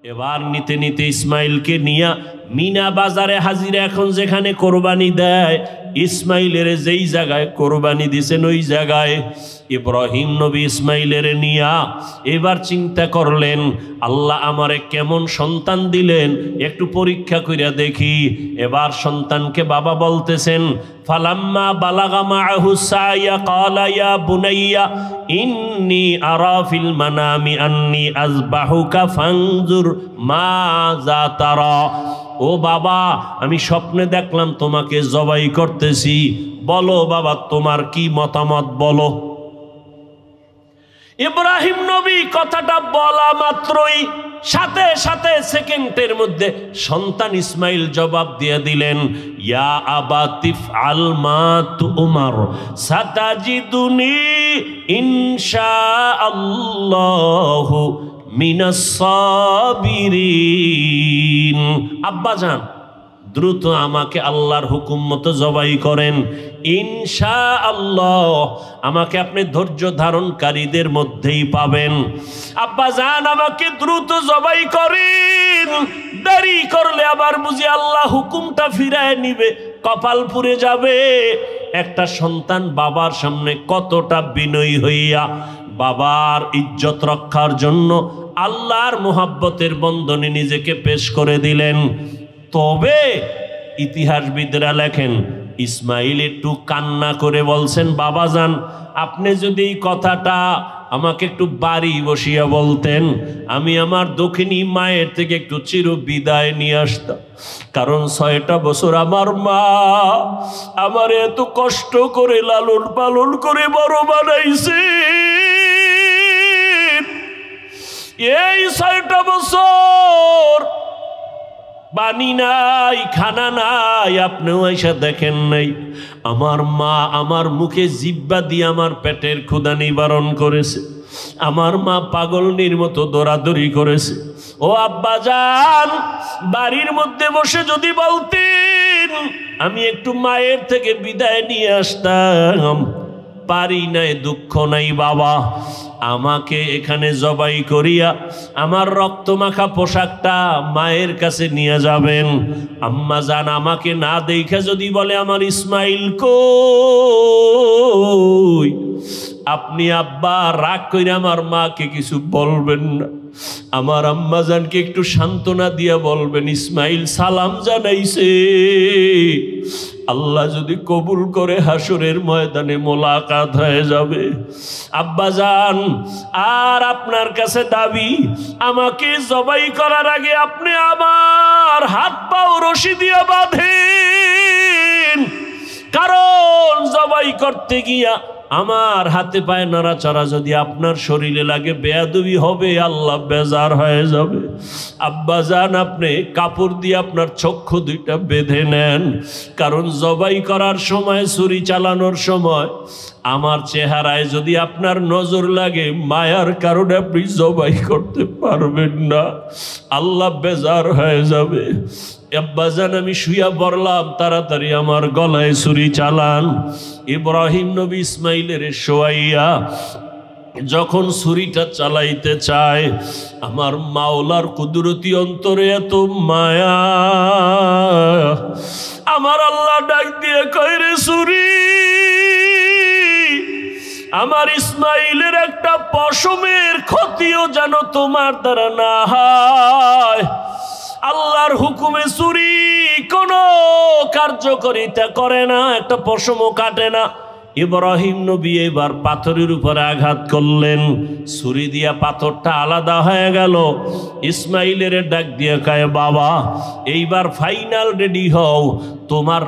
এবার নিতে নিতে ইসমাইলকে নিয়া মিনা বাজারে হাজিরা। এখন যেখানে কোরবানি দেয়, ইসমাইলের যেই জায়গায় কোরবানি দিছেন ওই জায়গায় ইব্রাহিম নবী ইসমাইলের নিয়া এবার চিন্তা করলেন, আল্লাহ আমারে কেমন সন্তান দিলেন, একটু পরীক্ষা কইরা দেখি। এবার সন্তানকে বাবা বলতেছেন, ফালাম্মা বালাগা মাআহু সায়া ক্বালা ইয়া বুনাইয়া ইন্নী আরা ফিল মানামি আন্নী আযবাহুকা ফানজুর মাযা তারা। ও বাবা, আমি স্বপ্নে দেখলাম তোমাকে জবাই করতেছি, বলো বাবা তোমার কি মতামত বলো। ইব্রাহিম নবী কথাটা বলা মাত্রই সাথে সাথে সেকেন্ডের মধ্যে সন্তান ইসমাইল জবাব দিয়ে দিলেন, ইয়া আবাতিফ আল মা তুমার সাতাজিদুনি ইনশাআল্লাহু মিনাস সাবিরিন। আব্বাজান, দ্রুত আমাকে আল্লাহর হুকুম মতো জবাই করেন, ইনশাআল্লাহ আমাকে আপনি ধৈর্য ধারণকারীদের মধ্যেই পাবেন। আব্বাজান, আমাকে দ্রুত জবাই করেন, দেরি করলে আবার বুঝি আল্লাহ হুকুমটা ফিরায় নিবে, কপাল পুড়ে যাবে। একটা সন্তান বাবার সামনে কতটা বিনয়ী হইয়া বাবার ইজ্জত রক্ষার জন্য আল্লাহর মোহাব্বতের বন্ধনে নিজেকে পেশ করে দিলেন। তবে ইতিহাসবিদরা লেখেন, ইসমাইল একটু কান্না করে বলছেন, বাবাজান আপনি যদি এই কথাটা আমাকে একটু বাড়ি বসিয়া বলতেন, আমি আমার দক্ষিণী মায়ের থেকে একটু চির বিদায় নিয়ে আসতাম। কারণ 6টা বছর আমার মা আমার এত কষ্ট করে লালন পালন করে বড় বানাইছে। এই 6টা বছর পানি নাই, খানা নাই, আপনিও এসে দেখেন নাই। আমার মা আমার মুখে জিহ্বা দিয়ে আমার পেটের ক্ষুধা নিবারণ করেছে। আমার মা পাগলনির মতো দৌড়াদৌড়ি করেছে। ও আব্বাজান, বাড়ির মধ্যে বসে যদি বলতেন আমি একটু মায়ের থেকে বিদায় নিয়ে আসতাম, পারি নাই, দুঃখ নাই বাবা, আমাকে এখানে জবাই করিয়া আমার রক্তমাখা পোশাকটা মায়ের কাছে নিয়ে যাবেন। আম্মা জান আমাকে না দেখে যদি বলে আমার ইসমাইল কই, আপনি আব্বা রাগ করে আমার মাকে কিছু বলবেন না, আমার আম্মা জানকে একটু সান্ত্বনা দিয়া বলবেন ইসমাইল সালাম জানাইছে, আল্লাহ যদি কবুল করে হাসরের ময়দানে মোলাকাত হয়ে যাবে। আব্বাজান, আর আপনার কাছে দাবি, আমাকে জবাই করার আগে আপনি আমার হাত পাও রশি দিয়ে বাঁধেন, কারণ জবাই করতে গিয়া আমার হাতে পায়ে নাড়াচাড়া যদি আপনার শরীরে লাগে বেয়াদবি হবে, আল্লাহ বেজার হয়ে যাবে। আব্বাজান, আপনি কাপড় দিয়ে আপনার চক্ষু দুইটা বেঁধে নেন, কারণ জবাই করার সময়, ছুরি চালানোর সময় আমার চেহারায় যদি আপনার নজর লাগে, মায়ার কারণে আপনি জবাই করতে পারবেন না, আল্লাহ বেজার হয়ে যাবে। আব্বাজান, আমি শুয়া পড়লাম, তাড়াতাড়ি আমার গলায় ছুরি চালান। ইব্রাহিম নবী ইসমাইলের শোয়াইয়া যখন ছুরিটা চালাইতে চায়, আমার মাওলার কুদরতি অন্তরে এত মায়া, আমার আল্লাহ ডাক দিয়ে কয়, রে ছুরি, আমার ইসমাইলের একটা পশমের ক্ষতিও যেন তোমার দ্বারা না হয়। আল্লাহর হুকুমে ছুরি কোনো কার্যকারিতা করে না, একটা পশমও কাটে না। ইব্রাহিম নবী এবার পাথরের উপরে আঘাত করলেন, ছুরি দিয়া পাথরটা আলাদা হয়ে গেল। ইসমাইলের ডাক দিয়ে কয়, বাবা এইবার ফাইনাল রেডি হও, তোমার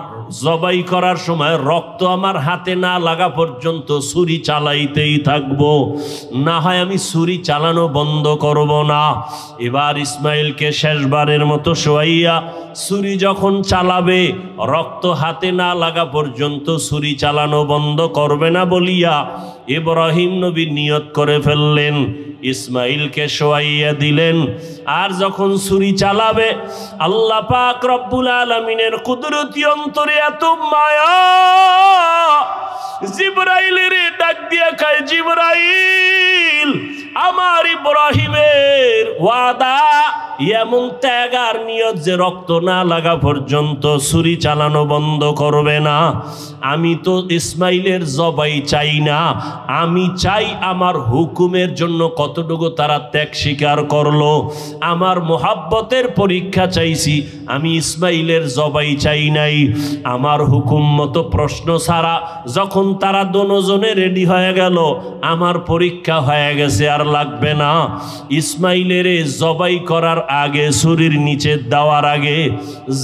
জবাই করার সময় রক্ত আমার হাতে না লাগা পর্যন্ত ছুরি চালাইতেই থাকবো, না হয় আমি ছুরি চালানো বন্ধ করব না। এবার ইসমাইলকে শেষবারের মতো শোয়াইয়া ছুরি যখন চালাবে, রক্ত হাতে না লাগা পর্যন্ত ছুরি চালানো বন্ধ করবে না বলিয়া ইব্রাহিম নবী নিয়ত করে ফেললেন, ইসমাইলকে শোয়াইয়া দিলেন। আর যখন ছুরি চালাবে, আল্লাহ পাক রব্বুল আলামিনের কুদরতি অন্তরে এত মায়া, জিবরাইলের ডাক দিয়া কয়, জিবরাইল, আমার ইব্রাহিমের ওয়াদা এমন ত্যাগ আর নিয়ত যে রক্ত না লাগা পর্যন্ত ছুরি চালানো বন্ধ করবে না। আমি তো ইসমাইলের জবাই চাই না, আমি চাই আমার হুকুমের জন্য কতটুকু তারা ত্যাগ স্বীকার করলো। আমার মোহাব্বতের পরীক্ষা চাইছি, আমি ইসমাইলের জবাই চাই নাই। আমার হুকুম মতো প্রশ্ন ছাড়া যখন তারা দুজনে রেডি হয়ে গেল, আমার পরীক্ষা হয়ে গেছে, আর লাগবে না। ইসমাইলের জবাই করার আগে, ছুরির নিচে দেওয়ার আগে,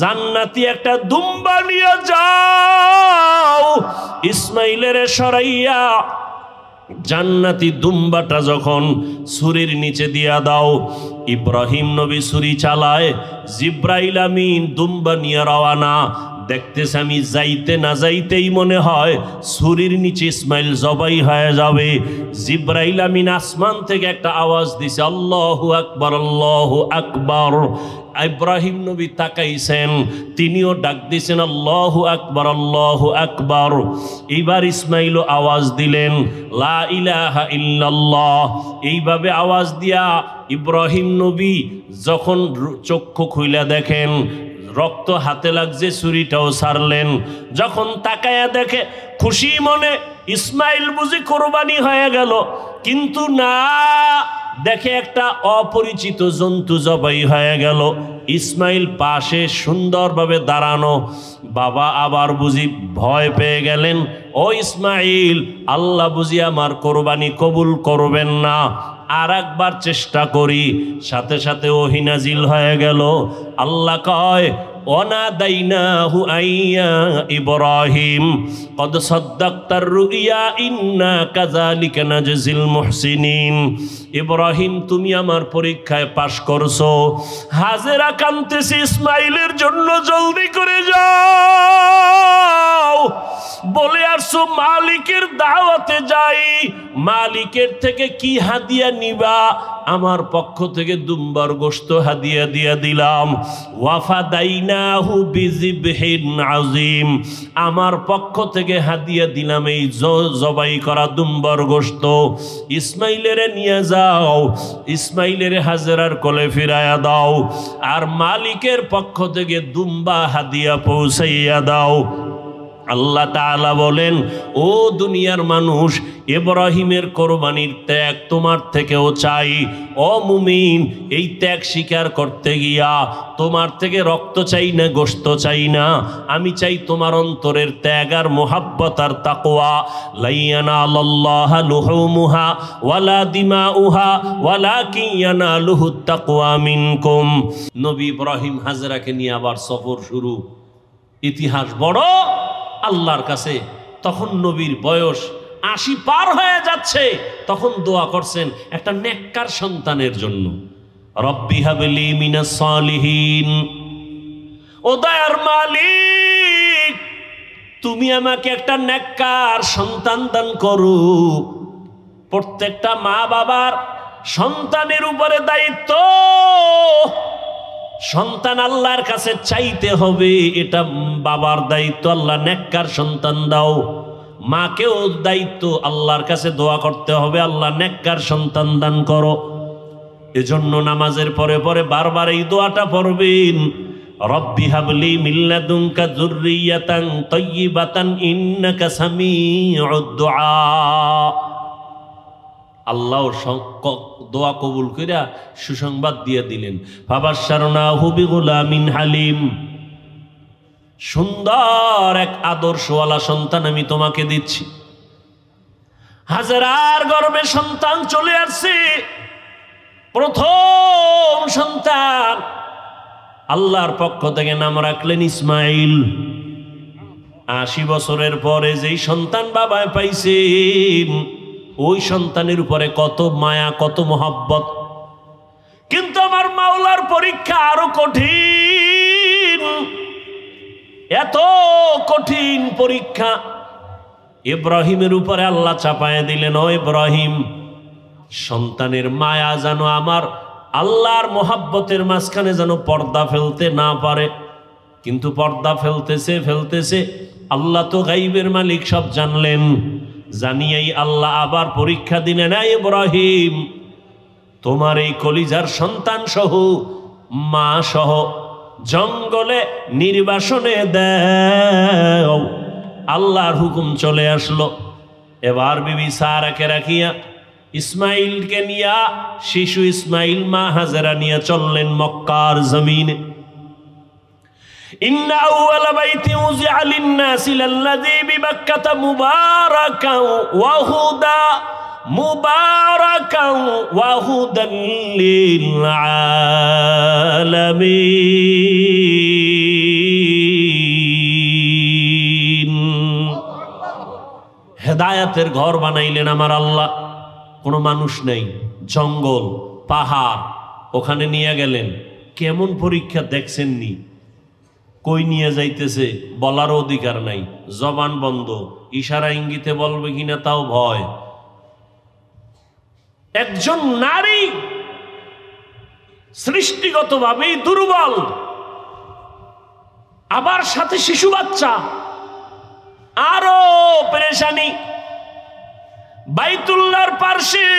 জান্নাতি একটা দুম্বা নিয়ে যাও, ইসমাইলের সরাইয়া জান্নাতি দুম্বাটা যখন ছুরির নিচে দিয়া দাও। ইব্রাহিম নবী ছুরি চালায়, জিব্রাইল আমিন দুম্বা নিয়ে রওয়ানা। দেখতেছে আমি যাইতে না যাইতেই মনে হয় ছুরির নিচে ইসমাইল জবাই হয়ে যাবে। জিব্রাইল আমিন আসমান থেকে একটা আওয়াজ দিছে, আল্লাহু আকবার, আল্লাহু আকবার। ইব্রাহিম নবী তাকাইছেন, তিনিও ডাক দিছেন, আল্লাহু আকবার, আল্লাহু আকবার। এইবার ইসমাইলও আওয়াজ দিলেন, লা ইলাহা ইল্লাল্লাহ। এইভাবে আওয়াজ দিয়া ইব্রাহিম নবী যখন চক্ষু খুইলা দেখেন রক্ত হাতে লাগছে, ছুরিটাও ছাড়লেন। যখন তাকায়া দেখে খুশি মনে ইসমাইল বুঝি কোরবানি হয়ে গেল, কিন্তু না, দেখে একটা অপরিচিত জন্তু জবাই হয়ে গেল। ইসমাইল পাশে সুন্দরভাবে দাঁড়ানো। বাবা আবার বুঝি ভয় পেয়ে গেলেন, ও ইসমাইল, আল্লাহ বুঝি আমার কোরবানি কবুল করবেন না, আর একবার চেষ্টা করি। সাথে সাথে ওহী নাজিল হয়ে গেল। আল্লাহ কয়, ওয়ানাদাইনাহু আইয়া ইব্রাহিম কদ সাদ্দাকতার রুইয়া ইন্না কাযালিকা নাজজিল মুহসিনিন। ইব্রাহিম, তুমি আমার পরীক্ষায় পাশ করছো। হাজেরা কাঁদতেছে ইসমাইলের জন্য, জলদি করে যাও। বলে আসছো মালিকের দাওয়াতে যাই, মালিকের থেকে কি হাদিয়া নিবা? আমার পক্ষ থেকে দুম্বার গোশত হাদিয়া দিয়া দিলাম। ওয়াফাদাইনাহু বিযিবহিন আযীম, আমার পক্ষ থেকে হাদিয়া দিলাম এই জবাই করা দুম্বার গোশত। ইসমাইলের নিয়ে যাও, ইসমাইলের হাজেরার কোলে ফিরায়া দাও, আর মালিকের পক্ষ থেকে দুম্বা হাদিয়া পৌঁছাইয়া দাও। আল্লাহ তাআলা বলেন, ও দুনিয়ার মানুষ, ইব্রাহিমের কোরবানির ত্যাগ তোমার থেকেও চাই। ও মুমিন, এই ত্যাগ স্বীকার করতে গিয়া তোমার থেকে রক্ত চাই না, গোশত চাই না, আমি চাই তোমার অন্তরের ত্যাগ আর মুহাব্বত আর তাকওয়া। লা ইয়ানালাল্লাহা লুহুমুহা ওয়ালা দিমাউহা ওয়ালাকিন ইয়ানালুহুত তাকওয়া মিনকুম। নবী ইব্রাহিম হাজরাকে নিয়ে আবার সফর শুরু। ইতিহাস বড় আল্লাহর কাছে। তখন নবীর বয়স ৮০ পার হয়ে যাচ্ছে। তখন দোয়া করছেন একটা নেককার সন্তানের জন্য, রব্বি হাবলি মিনাস সালিহিন। ও দয়ার মালিক, তুমি আমাকে একটা নেককার সন্তান দান করো। প্রত্যেকটা মা বাবার সন্তানের উপরে দায়িত্ব। সন্তান আল্লাহর কাছে চাইতে হবে, এটা বাবার দায়িত্ব। আল্লাহ নেককার সন্তান দাও। মাকেও দায়িত্ব, আল্লাহর কাছে দোয়া করতে হবে, আল্লাহ নেককার সন্তান দান করো। এজন্য নামাজের পরে পরে বারবার এই দোয়াটা পড়বেন, রব্বি হাবলি মিন লাদুনকা যুররিয়াতান তাইয়্যিবাতান ইন্নাকা সামিউদ দুআ। আল্লাহর দোয়া কবুল কইরা সুসংবাদ দিয়ে দিলেন, ফাবাশশারনাহু বিগুলামিন হালিম। সুন্দর এক আদর্শওয়ালা সন্তান আমি তোমাকে দিচ্ছি। হাজেরার গর্ভে সন্তান চলে আসছে, প্রথম সন্তান। আল্লাহর পক্ষ থেকে নাম রাখলেন ইসমাইল। ৮০ বছরের পরে যেই সন্তান বাবায় পাইছেন, ওই সন্তানের উপরে কত মায়া, কত মোহাব্বত। কিন্তু আমার মাওলার পরীক্ষা আরো কঠিন। এত কঠিন পরীক্ষা ইব্রাহিমের উপরে আল্লাহ চাপায় দিলেন। ও ইব্রাহিম, সন্তানের মায়া যেন আমার আল্লাহর মোহাব্বতের মাঝখানে যেন পর্দা ফেলতে না পারে। কিন্তু পর্দা ফেলতেছে। আল্লাহ তো গাইবের মালিক, সব জানলেন। জানিয়েই আল্লাহ আবার পরীক্ষা দিলেন, ইব্রাহিম, তোমার এই কলিজার সন্তান সহ মা সহ জঙ্গলে নির্বাসনে দাও। আল্লাহর হুকুম চলে আসলো। এবার বিবি সারাকে রাখিয়া ইসমাইলকে নিয়া, শিশু ইসমাইল মা হাজেরা নিয়ে চললেন মক্কার জমিনে। ইন্না আউওয়ালা বাইতি উযিআ লিন-নাসি লাল্লাযী বিবাক্কাতা মুবারাকান ওয়া হুদা মুবারাকান ওয়া হুদান লিল আলামিন। হেদায়েতের ঘর বানাইলেন আমার আল্লাহ। কোনো মানুষ নেই, জঙ্গল পাহাড়, ওখানে নিয়ে গেলেন। কেমন পরীক্ষা দেখছেননি? কই নিয়ে যাইতেছে বলার অধিকার নাই, জবান বন্ধ, ইশারা ইঙ্গিতে বলবে কিনা তাও ভয়। একজন নারী সৃষ্টিগতভাবেই দুর্বল, আবার সাথে শিশু বাচ্চা, আরো পেরেশানি। বাইতুল্লাহর পার্শ্বে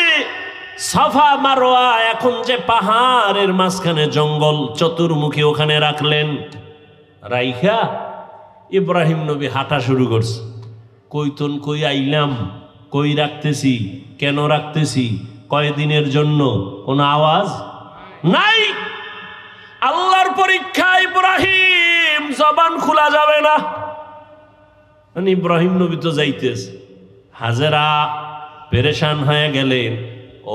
সাফা মারওয়া, এখন যে পাহাড়ের মাঝখানে জঙ্গল, চতুর্মুখী ওখানে রাখলেন। রাইখা ইব্রাহিম নবী হাঁটা শুরু করছে। কইতন কই আইলাম, কই রাখতেছি, কেন রাখতেছি, কয়দিনের জন্য, কোনো আওয়াজ নাই। আল্লাহর পরীক্ষা ইব্রাহিম, জবান খোলা যাবে না। ইব্রাহিম নবী তো যাইতেছে। হাজেরা পেরেশান হয়ে গেলেন,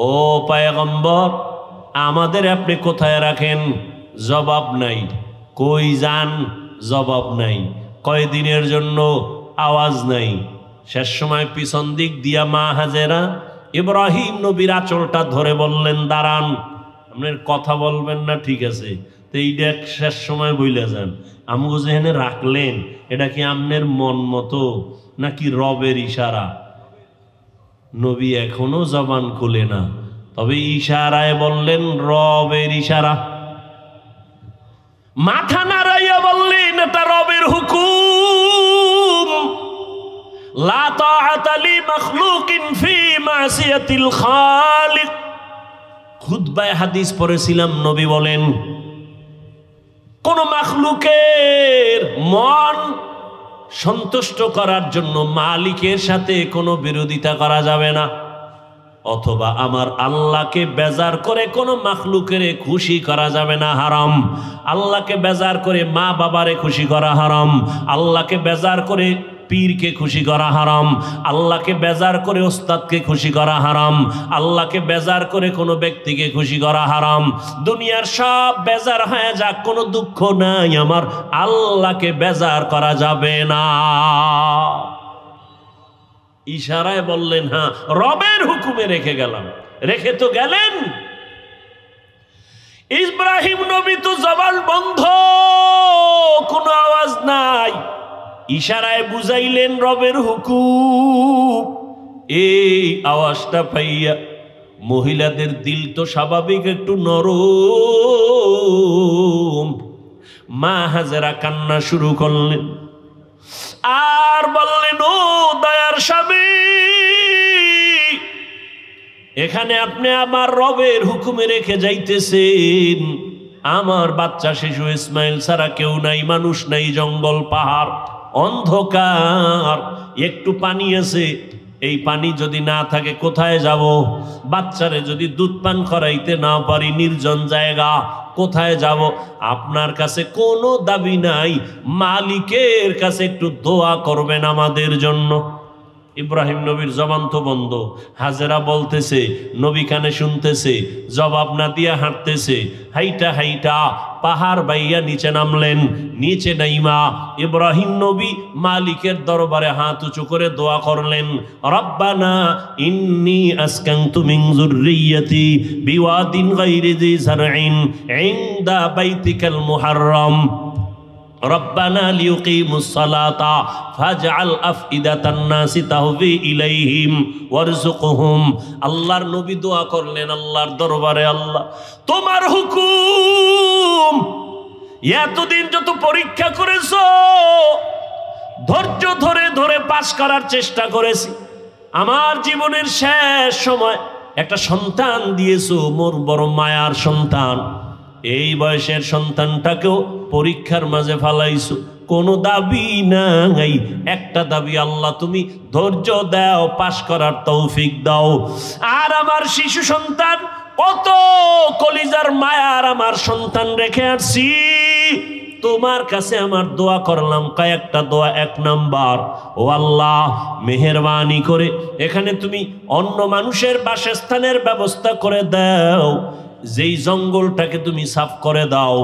ও পয়গম্বর, আমাদের আপনি কোথায় রাখেন? জবাব নাই। কই যান? জবাব নাই। কয়দিনের জন্য? আওয়াজ নাই। শেষ সময় পিছন দিক দিয়া মা হাজেরা ইব্রাহিম নবীর আঁচলটা ধরে বললেন, দাঁড়ান, আপনার কথা বলবেন না, ঠিক আছে, তো এইটা শেষ সময় বইলে যান। আমগো যেখানে রাখলেন এটা কি আপনার মন মতো নাকি রবের ইশারা? নবী এখনো জবান খুলে না, তবে ইশারায় বললেন রবের ইশারা। মাথা নাড়াইয়া বললেন, এটা রবের হুকুম। লা তাআতা লি মাখলুকিন ফি মাসিয়াতিল খালিক। খুতবায়ে হাদিস পড়েছিলাম, নবী বলেন, কোন মাখলুকের মন সন্তুষ্ট করার জন্য মালিকের সাথে কোনো বিরোধিতা করা যাবে না, অথবা আমার আল্লাহকে বেজার করে কোনো মাখলুকের খুশি করা যাবে না, হারাম। আল্লাহকে বেজার করে মা বাবারে খুশি করা হারাম। আল্লাহকে বেজার করে পীরকে খুশি করা হারাম। আল্লাহকে বেজার করে ওস্তাদকে খুশি করা হারাম। আল্লাহকে বেজার করে কোনো ব্যক্তিকে খুশি করা হারাম। দুনিয়ার সব বেজার হয়ে যাক, কোনো দুঃখ নাই, আমার আল্লাহকে বেজার করা যাবে না। ইশারায় বললেন, হ্যাঁ, রবের হুকুমে রেখে গেলাম। রেখে তো গেলেন। ইব্রাহিম নবী তো জবান বন্ধ, কোনো আওয়াজ নাই। ইশারায় বুঝাইলেন রবের হুকুম। এই আওয়াজটা পাইয়া মহিলাদের দিল তো স্বাভাবিক একটু নরম। মা হাজেরা কান্না শুরু করলেন আর বললেন, ও দয়ার স্বামী, এখানে আপনি আমার রবের হুকুমে রেখে যাইতেছেন। আমার বাচ্চা শিশু ইসমাইল ছাড়া কেউ নাই, মানুষ নাই, জঙ্গল পাহাড় অন্ধকার, একটু পানি আছে, এই পানি যদি না থাকে কোথায় যাব? বাচ্চারে যদি দুধ পান করাইতে না পারি, নির্জন জায়গা, কোথায় যাব? আপনার কাছে কোনো দাবি নাই, মালিকের কাছে একটু দোয়া করবেন আমাদের জন্য। ইব্রাহিম নবীর জবান তো বন্ধ। হাজেরা বলতেছে, নবী কানে শুনতেছে, জবাব না দিয়া হাঁটতেছে। হাইটা হাইটা পাহাড় বাইয়া নিচে নামলেন। নিচে নাইমা ইব্রাহিম নবী মালিকের দরবারে হাত উঁচু করে দোয়া করলেন, রব্বানা ইন্নী আসকানতু মিন যুররিয়্যাতি বিওয়াদিন গায়রি যি যারইন ইনদা বাইতিকাল মুহাররম রব্বানা লিয়ুকিমুস সালাতা ফাজআল আফইদাতান নাসি তাহবি ইলাইহিম ওয়ারযুকহুম। আল্লাহর নবী দোয়া করলেন আল্লাহর দরবারে, আল্লাহ তোমার হুকুম, এতদিন যত পরীক্ষা করেছো, ধৈর্য ধরে ধরে পাস করার চেষ্টা করেছি, আমার জীবনের শেষ সময় একটা সন্তান দিয়েছো, মোর বড় মায়ার সন্তান। এই বয়সের সন্তানটাকেও পরীক্ষার মাঝে ফালাইছো, কোনো দাবি নাই, একটা দাবি, আল্লাহ তুমি ধৈর্য দাও, পাশ করার তৌফিক দাও। আর আমার শিশু সন্তান, কত কলিজার মায়ার আমার সন্তান রেখে আসছি, তোমার কাছে আমার দোয়া করলাম, কয়েকটা দোয়া। এক নাম্বার, ও আল্লাহ মেহেরবানি করে এখানে তুমি অন্য মানুষের বাসস্থানের ব্যবস্থা করে দাও, যেই জঙ্গলটাকে তুমি সাফ করে দাও,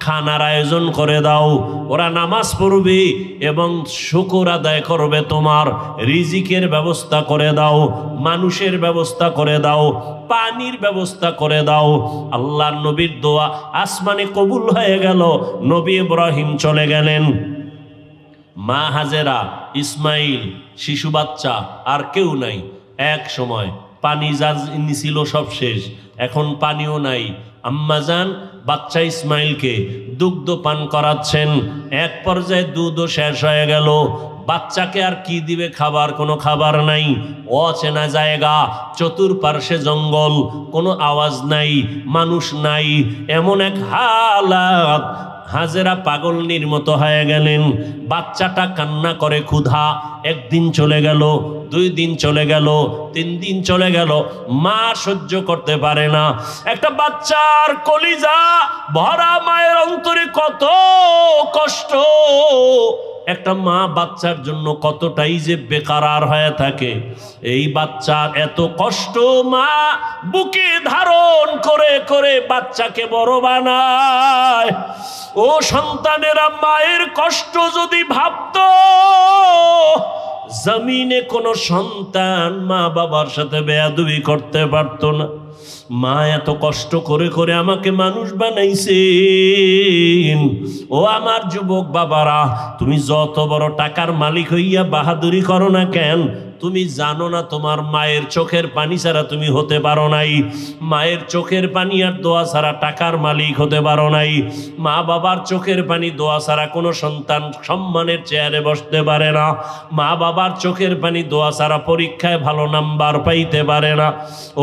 খানার আয়োজন করে দাও, ওরা নামাজ পড়বে এবং শুকর আদায় করবে, তোমার রিজিকের ব্যবস্থা করে দাও, মানুষের ব্যবস্থা করে দাও, পানির ব্যবস্থা করে দাও। আল্লাহর নবীর দোয়া আসমানে কবুল হয়ে গেল। নবী ইব্রাহিম চলে গেলেন, মা হাজেরা, ইসমাইল, শিশু বাচ্চা, আর কেউ নাই। এক সময় পানি যা ছিল সব শেষ, এখন পানিও নাই। আম্মাজান বাচ্চা ইসমাইলকে দুগ্ধ পান করাচ্ছেন, এক পর্যায়ে দুধও শেষ হয়ে গেল। বাচ্চাকে আর কি দিবে, খাবার, কোনো খাবার নাই, অচেনা জায়গা, চতুর্পার্শ্বে জঙ্গল, কোনো আওয়াজ নাই, মানুষ নাই, এমন এক হালাত। হাজেরা পাগলনির মতো হয়ে গেলেন। বাচ্চাটা কান্না করে ক্ষুধা। একদিন চলে গেল, 2 দিন চলে গেল, 3 দিন চলে গেল, মা সহ্য করতে পারে না। একটা বাচ্চার কলিজা ভরা মায়ের অন্তরে কত কষ্ট, একটা মা বাচ্চার জন্য কতটাই যে বেকারার হয়ে থাকে। এই বাচ্চার এত কষ্ট, মা বুকে ধারণ করে করে বাচ্চাকে বড় বানায়। ও সন্তানেরা, মায়ের কষ্ট যদি ভাবতো, জমিনে কোনো সন্তান মা বাবার সাথে বেয়াদবি করতে পারতো না। মা এত কষ্ট করে করে আমাকে মানুষ বানাইছেন। ও আমার যুবক বাবারা, তুমি যত বড় টাকার মালিক হইয়া বাহাদুরি করো না কেন, তুমি জানো না তোমার মায়ের চোখের পানি ছাড়া তুমি হতে পারো নাই। মায়ের চোখের পানি আর দোয়া ছাড়া টাকার মালিক হতে পারো নাই। মা বাবার চোখের পানি দোয়া ছাড়া কোনো সন্তান সম্মানের চেয়ারে বসতে পারে না। মা বাবার চোখের পানি দোয়া ছাড়া পরীক্ষায় ভালো নাম্বার পাইতে পারে না।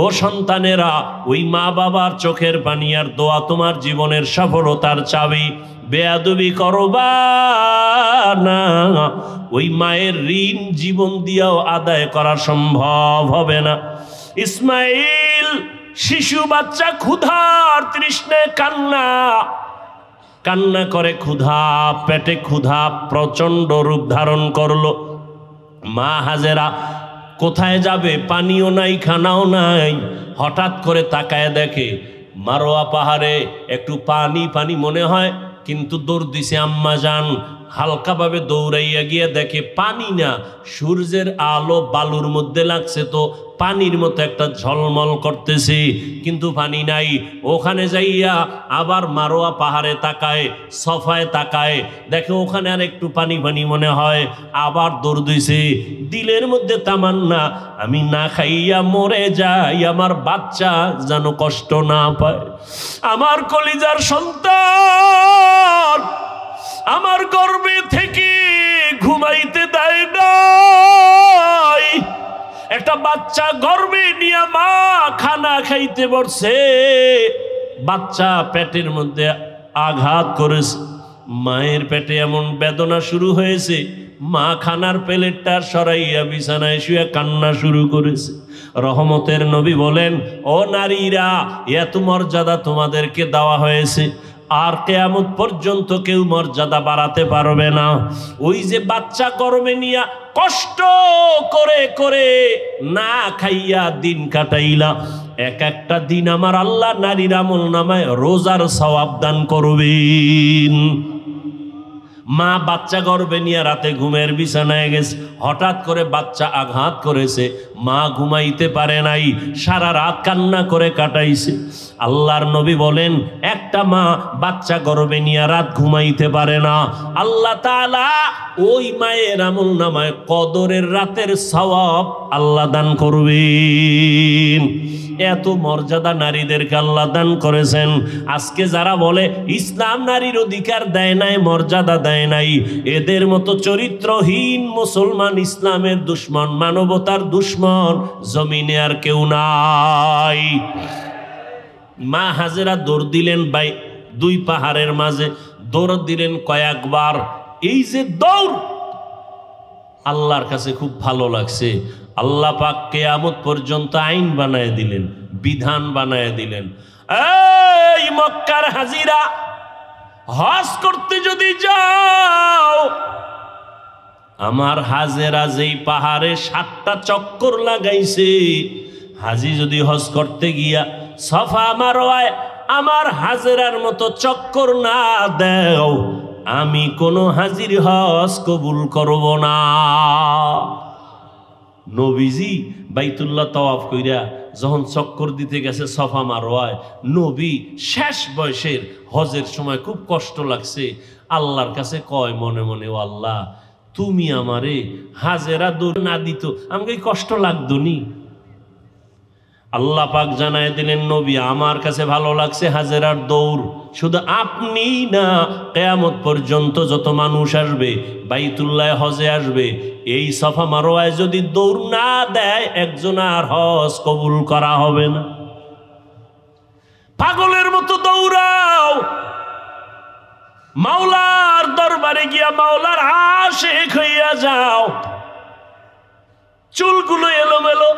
ও সন্তানেরা, ওই মা বাবার চোখের পানি আর দোয়া তোমার জীবনের সফলতার চাবি। বেয়াদবি করবা না, ওই মায়ের ঋণ জীবন দিয়েও আদায় করা সম্ভব হবে না। ইসমাইল শিশু বাচ্চা ক্ষুধার তৃষ্ণায় কান্না করে, ক্ষুধা, পেটে ক্ষুধা প্রচন্ড রূপ ধারণ করলো। মা হাজেরা কোথায় যাবে, পানিও নাই, খানাও নাই। হঠাৎ করে তাকায় দেখে মারোয়া পাহাড়ে একটু পানি পানি মনে হয়, কিন্তু দৌড় দিছে আম্মাজান। হালকাভাবে দৌড়াইয়া গিয়ে দেখে পানি না, সূর্যের আলো বালুর মধ্যে লাগছে, তো পানির মতো একটা ঝলমল করতেছে, কিন্তু পানি নাই। ওখানে যাইয়া আবার মারোয়া পাহাড়ে তাকায়, সফায় তাকায়, দেখে ওখানে আর একটু পানি পানি মনে হয়। আবার দৌড় দিছে, দিলের মধ্যে তামান্না, আমি না খাইয়া মরে যাই, আমার বাচ্চা যেন কষ্ট না পায়। আমার কলিজার সন্তান আমার গর্ভে থেকে ঘুমাইতে দেয় নাই। একটা বাচ্চা গর্ভে নিয়ে মা খানা খাইতে বসছে, বাচ্চা পেটের মধ্যে আঘাত করেছে, মায়ের পেটে এমন বেদনা শুরু হয়েছে, মা খানার প্লেটটা সরাইয়া বিছানায় শুয়ে কান্না শুরু করেছে। রহমতের নবী বলেন, ও নারীরা, এত মর্যাদা তোমাদেরকে দেওয়া হয়েছে, আর কিয়ামত পর্যন্ত কেউ মর্যাদা বাড়াতে পারবে না। ওই যে বাচ্চা গর্ভে নিয়া কষ্ট করে করে না খাইয়া দিন কাটাইলা, এক একটা দিন আমার আল্লাহ নারীর আমল নামায় রোজার সওয়াব দান করবেন। মা বাচ্চা গর্ভে নিয়ে রাতে ঘুমের বিছানায় গেছে, হঠাৎ করে বাচ্চা আঘাত করেছে, মা ঘুমাইতে পারে নাই, সারা রাত কান্না করে কাটাইছে। আল্লাহর নবী বলেন, একটা মা বাচ্চা গর্ভে নিয়ে রাত ঘুমাইতে পারে না, আল্লাহ তাআলা ওই মায়ের আমল নামায় কদরের রাতের সওয়াব আল্লাহ দান করবেন। এত মর্যাদা নারীদেরকে আল্লাহ দান করেছেন। আজকে যারা বলে ইসলাম নারীর অধিকার দেয় নাই, মর্যাদা দেয় নাই, এদের মতো চরিত্রহীন মুসলমান, ইসলামের দুশ্মন, মানবতার দুশ্মন জমিনে আর কেউ নাই। মা হাজেরা দৌড় দিলেন দুই পাহাড়ের মাঝে দৌড় দিলেন কয়েকবার। এই যে দৌড় আল্লাহর কাছে খুব ভালো লাগছে। আল্লাহ পাক কিয়ামত পর্যন্ত আইন বানায় দিলেন, বিধান বানায় দিলেন, এই মক্কার হাজিরা, হজ করতে যদি যাও, আমার হাজেরা যেই পাহাড়ে 7টা চক্কর লাগাইছে, হাজি যদি হজ করতে গিয়া সফা মারওয়ায় আমার হাজেরার মতো চক্কর না দেও, আমি কোনো হাজির হজ কবুল করব না। নবীজি বাইতুল্লাহ তাওয়াফ কইরা যখন চক্কর দিতে গেছে সফা মারওয়ায়, নবী শেষ বয়সের হজের সময় খুব কষ্ট লাগছে, আল্লাহর কাছে কয় মনে মনে, ও আল্লাহ, তুমি আমারে হাজেরা দৌড় না দিত আমাকে কষ্ট লাগতো নি। আল্লাহ পাক জানায় দিলেন, নবী আমার কাছে ভালো লাগছে হাজেরার দৌড়, শুধু আপনি না, কিয়ামত পর্যন্ত যত মানুষ আসবে বাইতুল্লাহ হজে আসবে, এই সফা মারওয়ায় যদি দৌড় না দেয় একজন আর হজ কবুল করা হবে না। পাগলের মতো দৌড়াও, মাওলার দরবারে গিয়া মাওলার আশিক হইয়া যাও। চুলগুলো এলোমেলো,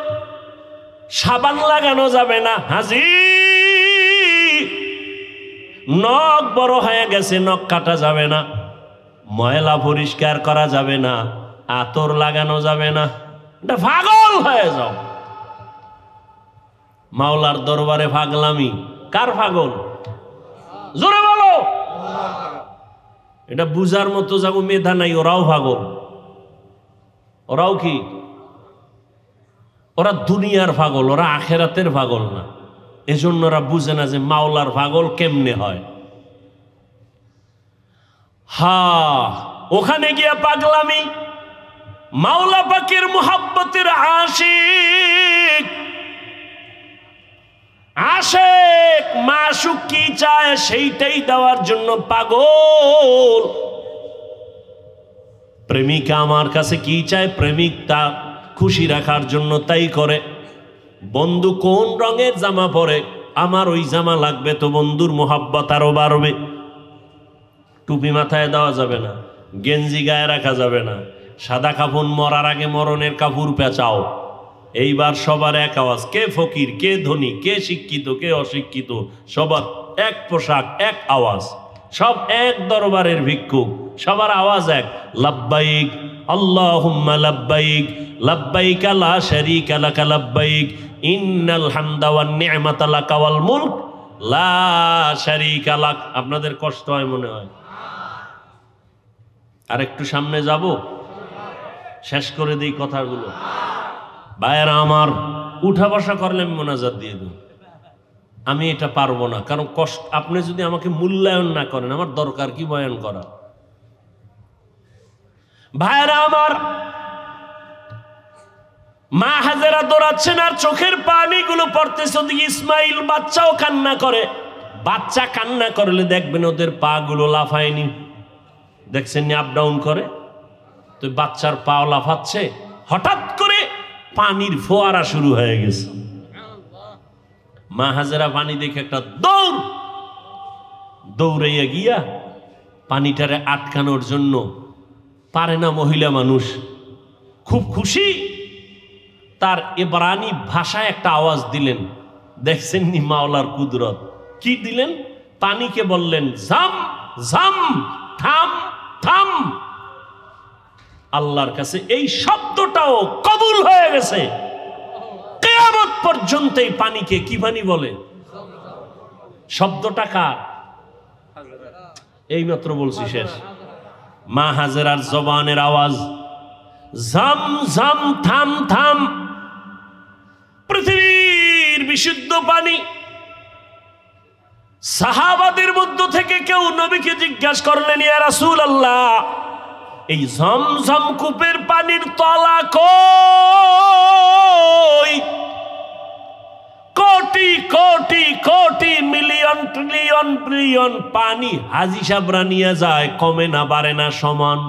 সাবান লাগানো যাবে না হাজি, নখ বড় হয়ে গেছে নখ কাটা যাবে না, ময়লা পরিষ্কার করা যাবে না, আতর লাগানো যাবে না, এটা পাগল হয়ে যাও। মাওলার দরবারে পাগলামি, কার পাগল? জোরে বলো। এটা বুঝার মতো যাবো মেধা নাই, ওরাও পাগল। ওরাও কি? ওরা দুনিয়ার পাগল, ওরা আখেরাতের পাগল না। এজন্য ওরা বুঝে না যে মাওলার পাগল কেমনে হয়। ওখানে গিয়া পাগলামি, মাওলা পাকের মুহাব্বতের আশিক, আশিক মাশুক কি চায় সেইটাই দেওয়ার জন্য পাগল। প্রেমিকা আমার কাছে কি চায়, প্রেমিক তা খুশি রাখার জন্য তাই করে। বন্ধু কোন রঙের জামা পরে, আমার ওই জামা লাগবে, তো বন্ধুর মোহাব্বত আরো বাড়বে। টুপি মাথায় দেওয়া যাবে না, গেঞ্জি গায়ে রাখা যাবে না, সাদা কাপড় মরার আগে মরণের কাপড় পেঁচাও। এইবার সবার এক আওয়াজ, কে ফকির, কে ধনী, কে শিক্ষিত, কে অশিক্ষিত, সবার এক পোশাক, এক আওয়াজ, সব এক দরবারের ভিক্ষুক, সবার আওয়াজ এক, লাব্বাইক আল্লাহুম্মা লাব্বাইক, লাব্বাইক লা শারীকা লাকা লাব্বাইক, ইন্নাল হামদা ওয়ান নি'মাতা লাকা ওয়াল মুলক লা শারীকা লাক। আপনাদের কষ্ট হয় মনে হয়? আর একটু সামনে যাব, শেষ করে দিই কথাগুলো। ভাইয়েরা আমার, উঠা বসা করলে আমি মোনাজাত দিয়ে দেব, আমি এটা পারবো না, কারণ কষ্ট, আপনি যদি আমাকে মূল্যায়ন না করেন আমার দরকার কি বয়ান করা। ভাইয়েরা আমার, মা হাজেরা দৌড়াচ্ছেন আর চোখের পানিগুলো পড়তেছে, ওদিকে ইসমাইল বাচ্চাও কান্না করে। বাচ্চা কান্না করলে দেখবেন ওদের পা গুলো লাফায়নি, দেখছেন নি আপ ডাউন করে, তো বাচ্চার পা লাফাচ্ছে, হঠাৎ করে পানির ফোয়ারা শুরু হয়ে গেছে। মা হাজেরা পানি দেখে একটা দৌড়াইয়া গিয়া পানিটারে আটকানোর জন্য, পারে না মহিলা মানুষ, খুব খুশি, তার ইবরানি ভাষায় একটা আওয়াজ দিলেন। দেখছেন নি মাওলার কুদরত, কি দিলেন? পানিকে বললেন জাম জাম, থাম থাম। আল্লাহর কাছে এই শব্দটাও কবুল হয়ে গেছে। কিয়ামত পর্যন্ত এই পানিকে কি পানি বলে? শব্দটা কার? এইমাত্র বলছি, শেষ। মা হাজেরার জবানের আওয়াজ, জাম জাম, থাম থাম। পৃথিবীর বিশুদ্ধ পানি। সাহাবাদের মধ্য থেকে কেউ নবীকে জিজ্ঞাসা করলেন, ইয়া রাসূলুল্লাহ, এই ঝমঝম কূপের পানির তলা কই? Crore crore crore, million trillion billion পানি হাজি সাহেবরা নিয়ে যায়, কমে না বাড়ে না, সমান।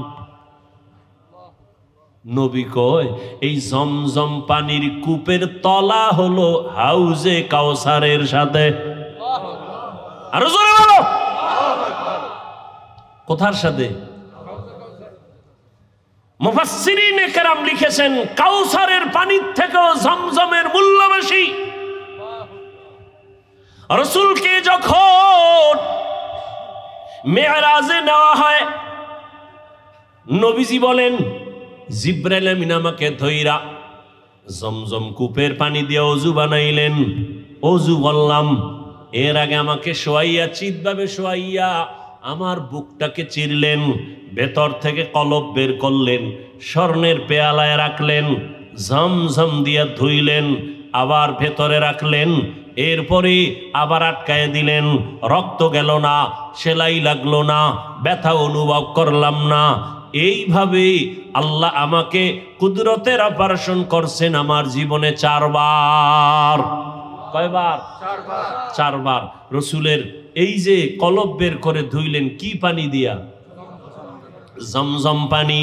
নবী কয়, এই জমজম পানির কূপের তলা হলো হাউজে কাউসারের সাথে। আরো জোরে বলো। কোথার সাথে? মুফাসসিরিনে কেরাম লিখেছেন কাউসারের পানির থেকেও জমজমের মূল্য বেশি। রাসূলকে যখন মেরাজে নেওয়া হয়, নবীজি বলেন জিব্রাইল আমিন আমাকে ধইরা জমজম কূপের পানি দিয়ে ওযু বানাইলেন। ওযু বললাম, এর আগে আমাকে শোয়াইয়া চিৎভাবে শোয়াইয়া আমার বুকটাকে চিরলেন, ভেতর থেকে কলব বের করলেন, স্বর্ণের পেয়ালায় রাখলেন, ঝমঝম দিয়া ধুইলেন, আবার ভেতরে রাখলেন, এরপরে আবার আটকায় দিলেন। রক্ত গেল না, সেলাই লাগলো না, ব্যথা অনুভব করলাম না। এইভাবে আল্লাহ আমাকে কুদরতের অপারেশন করছেন আমার জীবনে 4 বার। কয়বার? 4 বার। রসুলের এই যে কলব বের করে ধুইলেন কি পানি দিয়া? জমজম পানি,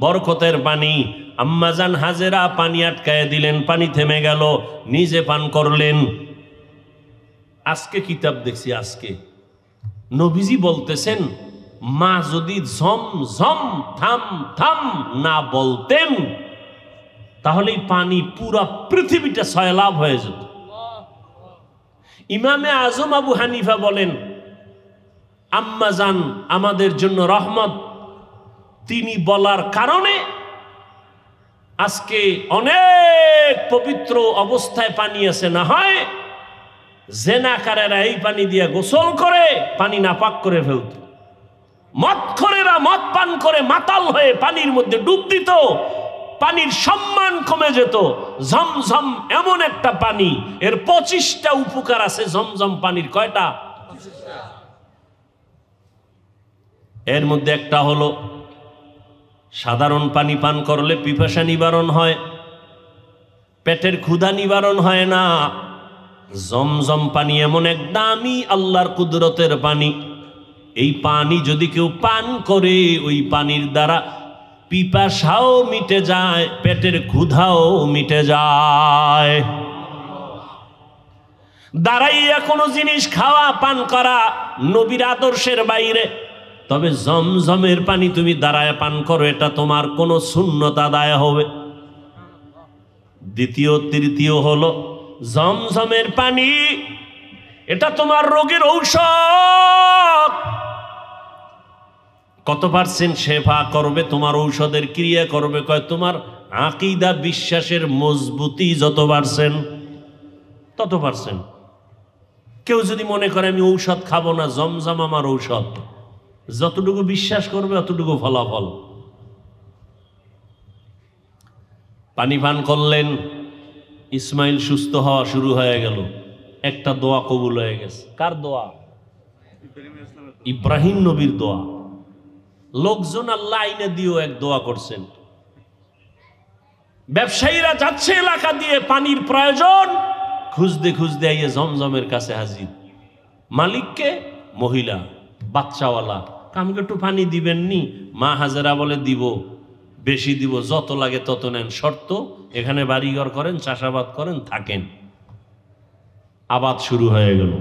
বরকতের পানি। আম্মাজান হাজেরা পানি আটকায় দিলেন, পানি থেমে গেল, নিজে পান করলেন। আজকে কিতাব দেখছি, আজকে নবীজি বলতেছেন মা যদি ঝম ঝম থাম থাম না বলতেন তাহলে পানি পুরা পৃথিবীটা সয়লাভ হয়ে যেত। ইমামে আজম আবু হানিফা বলেন আম্মাজান আমাদের জন্য রহমত, তিনি বলার কারণে আজকে অনেক পবিত্র অবস্থায় পানি আছে। না হয় জেনাকারেরা এই পানি দিয়ে গোসল করে পানি নাপাক করে ফেলত, মদখোরেরা মদ পান করে মাতাল হয়ে পানির মধ্যে ডুব দিত, পানির সম্মান কমে যেত। ঝমঝম এমন একটা পানি, এর 25টা উপকার আছে ঝমঝম পানির। কয়টা? এর মধ্যে একটা হলো সাধারণ পানি পান করলে পিপাসা নিবারণ হয়, পেটের ক্ষুধা নিবারণ হয় না। জমজম পানি এমন এক দামি আল্লাহর কুদরতের পানি, এই পানি যদি কেউ পান করে ওই পানির দ্বারা পিপাসাও মিটে যায়, পেটের ক্ষুধাও মিটে যায়। দাঁড়াইয়া কোনো জিনিস খাওয়া পান করা নবীর আদর্শের বাইরে। তবে জমজমের পানি তুমি দাঁড়ায় পান করো, এটা তোমার কোনো সুন্নত আদায় হবে। দ্বিতীয় তৃতীয় হলো জমজমের পানি, এটা তোমার রোগের ঔষধ। কত % শেফা করবে? তোমার ঔষধের ক্রিয়া করবে কয় তোমার আকীদা বিশ্বাসের মজবুতি যত % তত %। কেউ যদি মনে করে আমি ঔষধ খাবো না, জমজম আমার ঔষধ, যতটুকু বিশ্বাস করবে অতটুকু ফলাফল। পানি পান করলেন, ইসমাইল সুস্থ হওয়া শুরু হয়ে গেল, একটা দোয়া কবুল হয়ে গেছে। কার দোয়া? ইব্রাহিম নবীর দোয়া। লোকজন আল্লাহ আইনে দিয়েও এক দোয়া করছেন। ব্যবসায়ীরা যাচ্ছে এলাকা দিয়ে, পানির প্রয়োজন, খুঁজতে খুঁজতে আইয়ে জমজমের কাছে হাজির। মালিককে? মহিলা, বাচ্চাওয়ালা। আমাকে একটু পানি দিবেননি? মা হাজেরা বলে দিব, বেশি দিব, যত লাগে তত নেন, শর্ত এখানে বাড়িঘর করেন, চাষাবাদ করেন, থাকেন। আবাদ শুরু হয়ে গেল।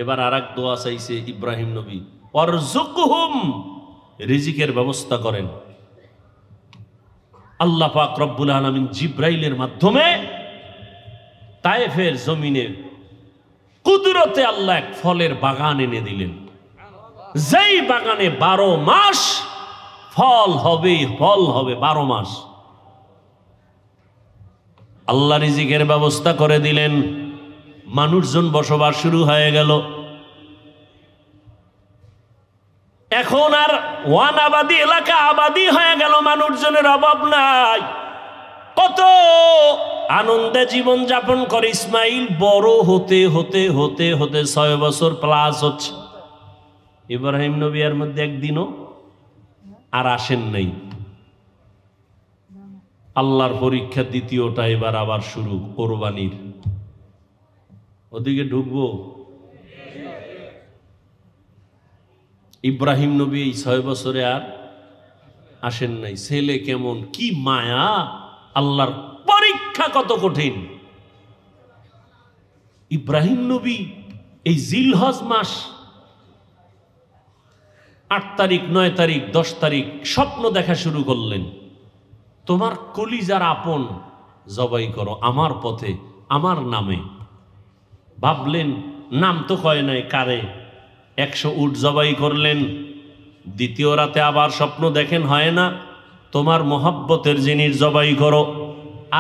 এবার আর এক দোয়া চাইছে ইব্রাহিম নবী, ওয়ারযুকহুম, রিজিকের ব্যবস্থা করেন। আল্লাহ পাক রব্বুল আলামিন জিব্রাইলের মাধ্যমে তায়েফের জমিনে কুদরতে আল্লাহ এক ফলের বাগান এনে দিলেন, যেই বাগানে 12 মাস ফল হবে, ফল হবে 12 মাস। আল্লাহ রিজিকের ব্যবস্থা করে দিলেন, মানুষজন বসবাস শুরু হয়ে গেল। এখন আর ওয়ান আবাদি এলাকা আবাদি হয়ে গেল, মানুষজনের অভাব নাই। কত আনন্দে জীবন যাপন করে। ইসমাইল বড় হতে হতে হতে হতে 6 বছর প্লাস হচ্ছে। ইব্রাহিম নবী এর মধ্যে একদিনও আর আসেন নাই। আল্লাহর পরীক্ষা দ্বিতীয়টা এবার আবার শুরু, কোরবানির। ওদিকে ঢুকবো। ইব্রাহিম নবী এই 6 বছরে আর আসেন নাই। ছেলে কেমন, কি মায়া, আল্লাহর পরীক্ষা কত কঠিন। ইব্রাহিম নবী এই জিলহজ মাস 8 তারিখ 9 তারিখ 10 তারিখ স্বপ্ন দেখা শুরু করলেন, তোমার কলিজার আপন জবাই করো আমার পথে আমার নামে। ভাবলেন, নাম তো কয় নাই কারে, 100 উট জবাই করলেন। দ্বিতীয় রাতে আবার স্বপ্ন দেখেন, হয় না, তোমার মোহাব্বতের জিনিস জবাই করো,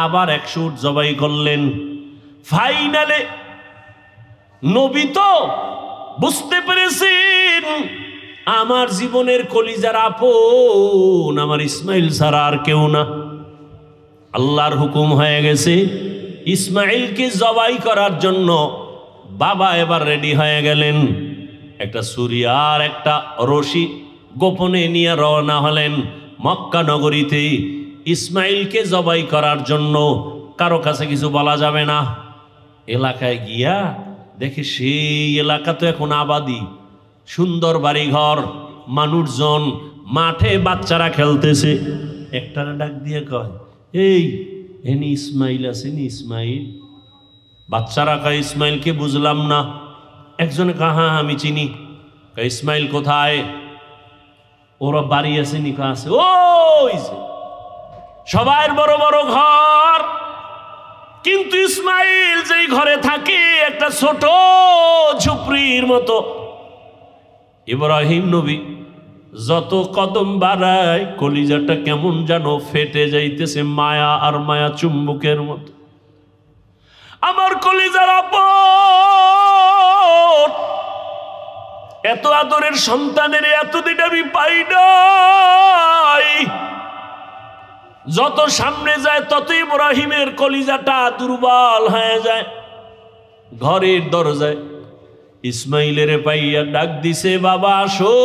আবার 100 উট জবাই করলেন। ফাইনালে নবী তো বুঝতে পেরেছেন আমার জীবনের কলিজার আপন আমার ইসমাইল ছাড়া আর কেউ না। আল্লাহর হুকুম হয়ে গেছে, ইসমাইলকে জবাই করার জন্য বাবা এবার রেডি হয়ে গেলেন। একটা ছুরি আর একটা রশি গোপনে নিয়ে রওনা হলেন মক্কা নগরীতে ইসমাইলকে জবাই করার জন্য। কারো কাছে কিছু বলা যাবে না। এলাকায় গিয়া দেখে সেই এলাকা তো এখন আবাদি, সুন্দর বাড়িঘর, মানুষজন, মাঠে বাচ্চারা খেলতেছে। একটারা ডাক দিয়ে কয়, এই এনি ইসমাইল আছেন? ইসমাইল? বাচ্চারা কয়, ইসমাইলকে বুঝলাম না। একজনে কয়, হ্যাঁ আমি চিনি। ইসমাইল কোথায়? ওরা বাড়ি আছে নিকা আছে, ওই যে সবাই বড় বড় ঘর, কিন্তু ইসমাইল যেই ঘরে থাকে একটা ছোট ঝুপড়ির মতো। ইব্রাহিম নবী যত কদম বাড়ায় কলিজাটা কেমন যেন ফেটে যাইতেছে, মায়া আর মায়া চুম্বকের মতো। আমার কলিজার আপন এত আদরের সন্তানের এতদিন আমি পাই নাই। যত সামনে যায় তত ইব্রাহিমের কলিজাটা দুর্বল হয়ে যায়। ঘরের দরজায় ইসমাইলের পাইয়া ডাক দিছে, বাবা আসো।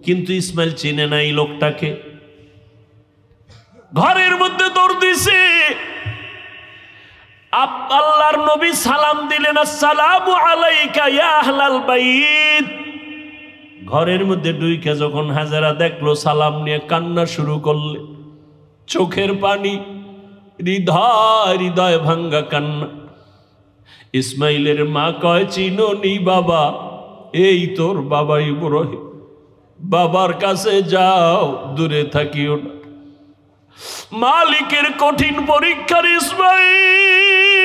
কিন্তু ইসমাইল চিনে নাই লোকটাকে। ঘরের মধ্যে দৌড় দিছে। আল্লাহর নবী সালাম দিলেন, আসসালামু আলাইকা ইয়া আহলাল বাইত। ঘরের মধ্যে ঢুইকে যখন হাজেরা দেখলো, সালাম নিয়ে কান্না শুরু করলে, চোখের পানি, হৃদয় হৃদয় ভাঙ্গা কান্না। ইসমাইলের মা কয়, চিনো নি বাবা? এই তোর বাবা ইব্রাহিম। বাবার কাছে যাও, দূরে থাকিও না। মালিকের কঠিন পরীক্ষার ইসমাইল,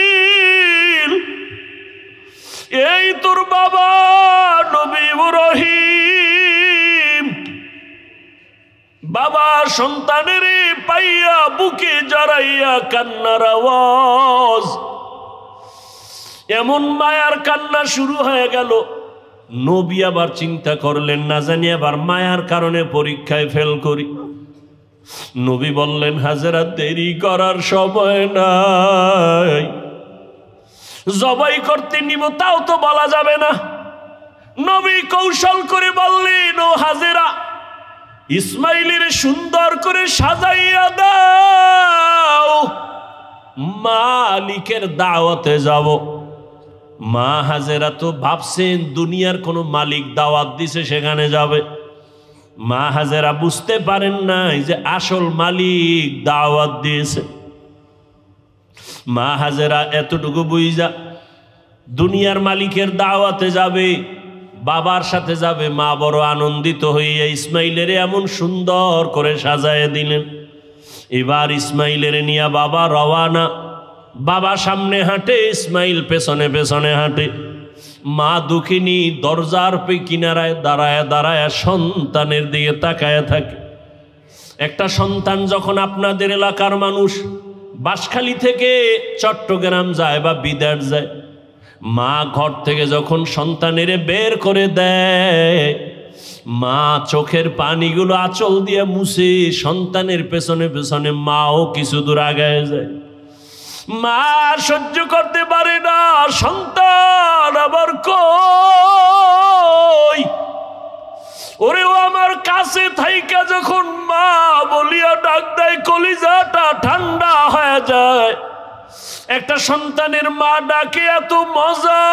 এই তোর বাবা নবী ইব্রাহিম। বাবা সন্তানের পাইয়া বুকে জড়াইয়া কান্নার আওয়াজ, এমন মায়ার কান্না শুরু হয়ে গেল। নবী আবার চিন্তা করলেন, না জানি আবার মায়ার কারণে পরীক্ষায় ফেল করি। নবী বললেন, হাজেরা দেরি করার সময় নাই, জবাই করতে নিব তাও তো বলা যাবে না। নবী কৌশল করে বললেন, ও হাজেরা, ইসমাইলের সুন্দর করে সাজাইয়া দাও, মালিকের দাওয়াতে যাব। মা হাজেরা তো ভাবছেন দুনিয়ার কোনো মালিক দাওয়াত দিছে সেখানে যাবে। মা হাজেরা বুঝতে পারেন নাই যে আসল মালিক দাওয়াত দিয়েছে। মা হাজেরা এতটুকু বুঝা দুনিয়ার মালিকের দাওয়াতে যাবে, বাবার সাথে যাবে। মা বড় আনন্দিত হইয়া ইসমাইলের এমন সুন্দর করে সাজায় দিলেন। এবার ইসমাইলের নিয়া বাবা রওয়ানা। বাবা সামনে হাঁটে, ইসমাইল পেছনে পেছনে হাঁটে। মা দুঃখিনী দরজার কিনারায় দাঁড়ায় দাঁড়ায় সন্তানের দিকে তাকায় থাকে। একটা সন্তান যখন আপনাদের এলাকার মানুষ বাঁশখালী থেকে চট্টগ্রাম যায় বা বিদেশ যায়, মা ঘর থেকে যখন সন্তানের বের করে দেয়, মা চোখের পানিগুলো আঁচল দিয়ে মুছে সন্তানের পেছনে পেছনে মাও কিছু দূর আগায় যায়। মা সহ্য করতে পারে না, সন্তান আবার কই। ওরেও আমার কাছে থাইকা যখন মা বলিয়া ডাক দেয়, কলিজাটা ঠান্ডা হয়ে যায়। একটা সন্তানের মা ডাকে এত মজা,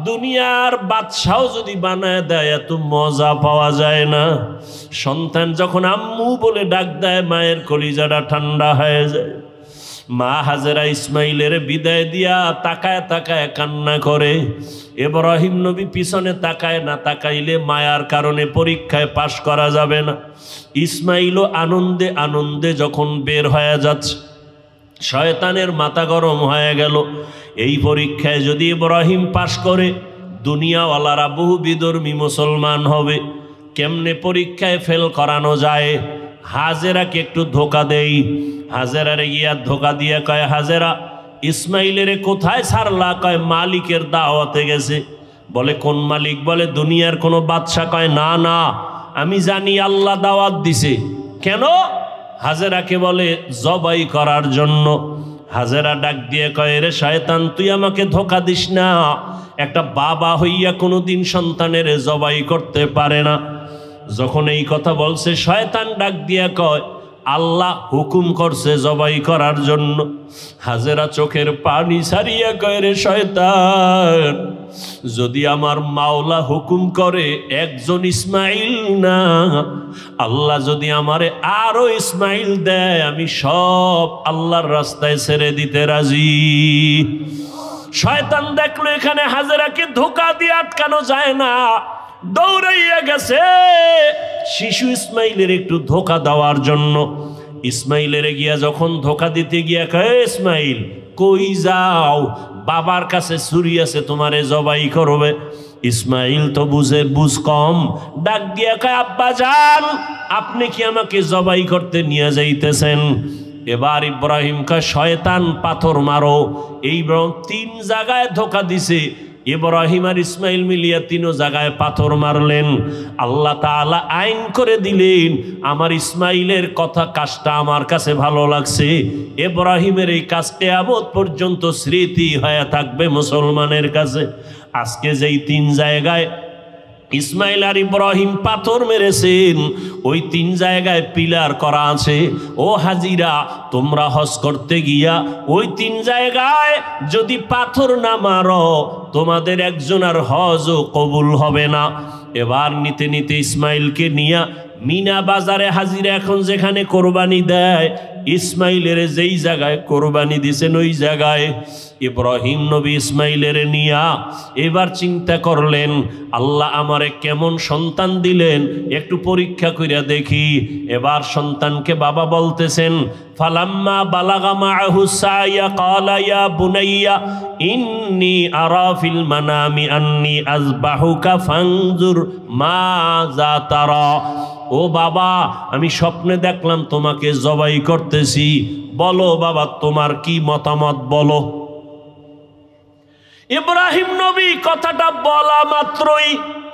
দুনিয়ার বাদশাও যদি বানায় দেয় এত মজা পাওয়া যায় না। সন্তান যখন আম্মু বলে ডাক দেয়, মায়ের কলিজাটা ঠান্ডা হয়ে যায়। মা হাজেরা ইসমাইলের বিদায় দিয়া তাকায় তাকায় কান্না করে। ইব্রাহিম নবী পিছনে তাকায় না, তাকাইলে মায়ার কারণে পরীক্ষায় পাশ করা যাবে না। ইসমাইলও আনন্দে আনন্দে যখন বের হয়ে যাচ্ছে, শয়তানের মাথা গরম হয়ে গেল। এই পরীক্ষায় যদি ইব্রাহিম পাশ করে দুনিয়াওয়ালারা বহু বিধর্মী মুসলমান হবে। কেমনে পরীক্ষায় ফেল করানো যায়? হাজেরাকে একটু ধোকা দেই। হাজেরারে গিয়া ধোকা দিয়ে কয়, হাজেরা ইসমাইলের কোথায় ছাড়লা? কয় মালিকের দাওয়াতে গেছে। বলে কোন মালিক? বলে দুনিয়ার কোনো বাদশা। কয় না না, আমি জানি আল্লাহ দাওয়াত দিছে। কেন? হাজেরাকে বলে জবাই করার জন্য। হাজেরা ডাক দিয়ে কয়, রে শয়তান, তুই আমাকে ধোকা দিস না। একটা বাবা হইয়া কোনোদিন সন্তানের জবাই করতে পারে না। যখন এই কথা বলছে, শয়তান ডাক দিয়া কয়, আল্লাহ হুকুম করছে জবাই করার জন্য। হাজেরা চোখের পানি ছাড়িয়া কয়, রে শয়তান, যদি আমার মাওলা হুকুম করে একজন ইসমাইল না, আল্লাহ যদি আমারে আরো ইসমাইল দেয়, আমি সব আল্লাহর রাস্তায় ছেড়ে দিতে রাজি। শয়তান দেখলো এখানে হাজেরাকে ধোকা দিয়ে আটকানো যায় না, দৌড়াইয়া গেছে শিশু ইসমাইলের একটু ধোকা দেওয়ার জন্য। ইসমাইলের গিয়া যখন ধোকা দিতে গিয়া কয়, ইসমাইল কই যাও? বাবার কাছে ছুরি আছে, তোমারে জবাই করবে। ইসমাইল তো বুঝ কম, ডাক দিয়া কয়, আব্বা জান, আপনি কি আমাকে জবাই করতে নিয়ে যাইতেছেন? এবার ইব্রাহিম কয়, শয়তান পাথর মারো। এই তিন জায়গায় ধোকা দিছে। ইব্রাহিম আর ইসমাইল মিলিয়া তিনও জায়গায় পাথর মারলেন। আল্লাহ তাআলা আইন করে দিলেন, আমার ইসমাইলের কথা কাজটা আমার কাছে ভালো লাগছে। ইব্রাহিমের এই কাজ কিয়ামত পর্যন্ত স্মৃতি হয়ে থাকবে মুসলমানের কাছে। আজকে যেই তিন জায়গায় ইসমাইল আর ইব্রাহিম পাথর মেরেছেন, ওই তিন জায়গায় পিলার করা আছে। ও হাজিরা, তোমরা হজ করতে গিয়া ওই তিন জায়গায় যদি পাথর না মারো, তোমাদের একজন আর হজও কবুল হবে না। এবার নিতে নিতে ইসমাইলকে নিয়া মিনা বাজারে হাজিরা এখন যেখানে কোরবানি দেয়, ইসমাইলের যেই জায়গায় কোরবানি দিছেন ওই জায়গায় ইব্রাহিম নবী ইসমাইলের নিয়া এবার চিন্তা করলেন, আল্লাহ আমারে কেমন সন্তান দিলেন, একটু পরীক্ষা কইরা দেখি। এবার সন্তানকে বাবা বলতেছেন, ফালাম্মা বালাগা মাআহু সায়া ক্বালা ইয়া বুনাইয়া ইন্নী আরা ফিল মানামি আন্নী আযবাহুকা ফানজুর মাযা তারা। ও বাবা, আমি স্বপ্নে দেখলাম তোমাকে জবাই করতেছি, বলো বাবা তোমার কি মতামত বলো। ইব্রাহিম নবী কথাটা বলা মাত্রই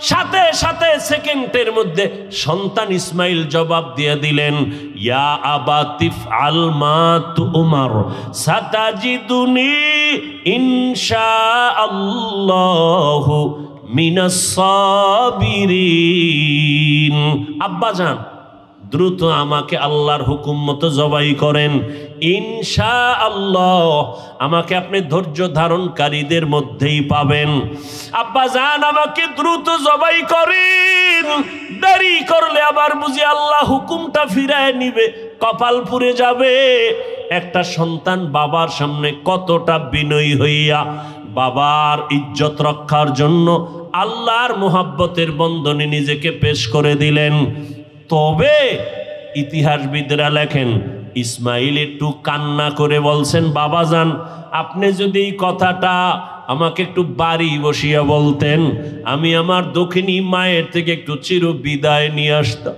সাথে সাথে সেকেন্ডের মধ্যে সন্তান ইসমাইল জবাব দিয়ে দিলেন, ইয়া আবা তিফআল মা তুমার সাতাজিদুনি ইনশাআল্লাহু মিনাস সাবিরিন। আব্বাজান, দ্রুত আমাকে আল্লাহর হুকুম মতো জবাই করেন, ইনশাআল্লাহ আমাকে আপনি ধৈর্য ধারণকারীদের মধ্যেই পাবেন। আব্বাজান, আমাকে দ্রুত জবাই করেন, দেরি করলে আবার বুঝি আল্লাহ হুকুমটা ফিরায় নিবে, কপাল পুড়ে যাবে। একটা সন্তান বাবার সামনে কতটা বিনয়ী হইয়া বাবার ইজ্জত রক্ষার জন্য আল্লাহর মোহাব্বতের বন্ধনে নিজেকে পেশ করে দিলেন। তবে ইতিহাসবিদরা লেখেন, ইসমাইল একটু কান্না করে বলছেন, বাবাজান আপনি যদি এই কথাটা আমাকে একটু বাড়ি বসিয়া বলতেন, আমি আমার দক্ষিণী মায়ের থেকে একটু চির বিদায় নিয়ে আসতাম।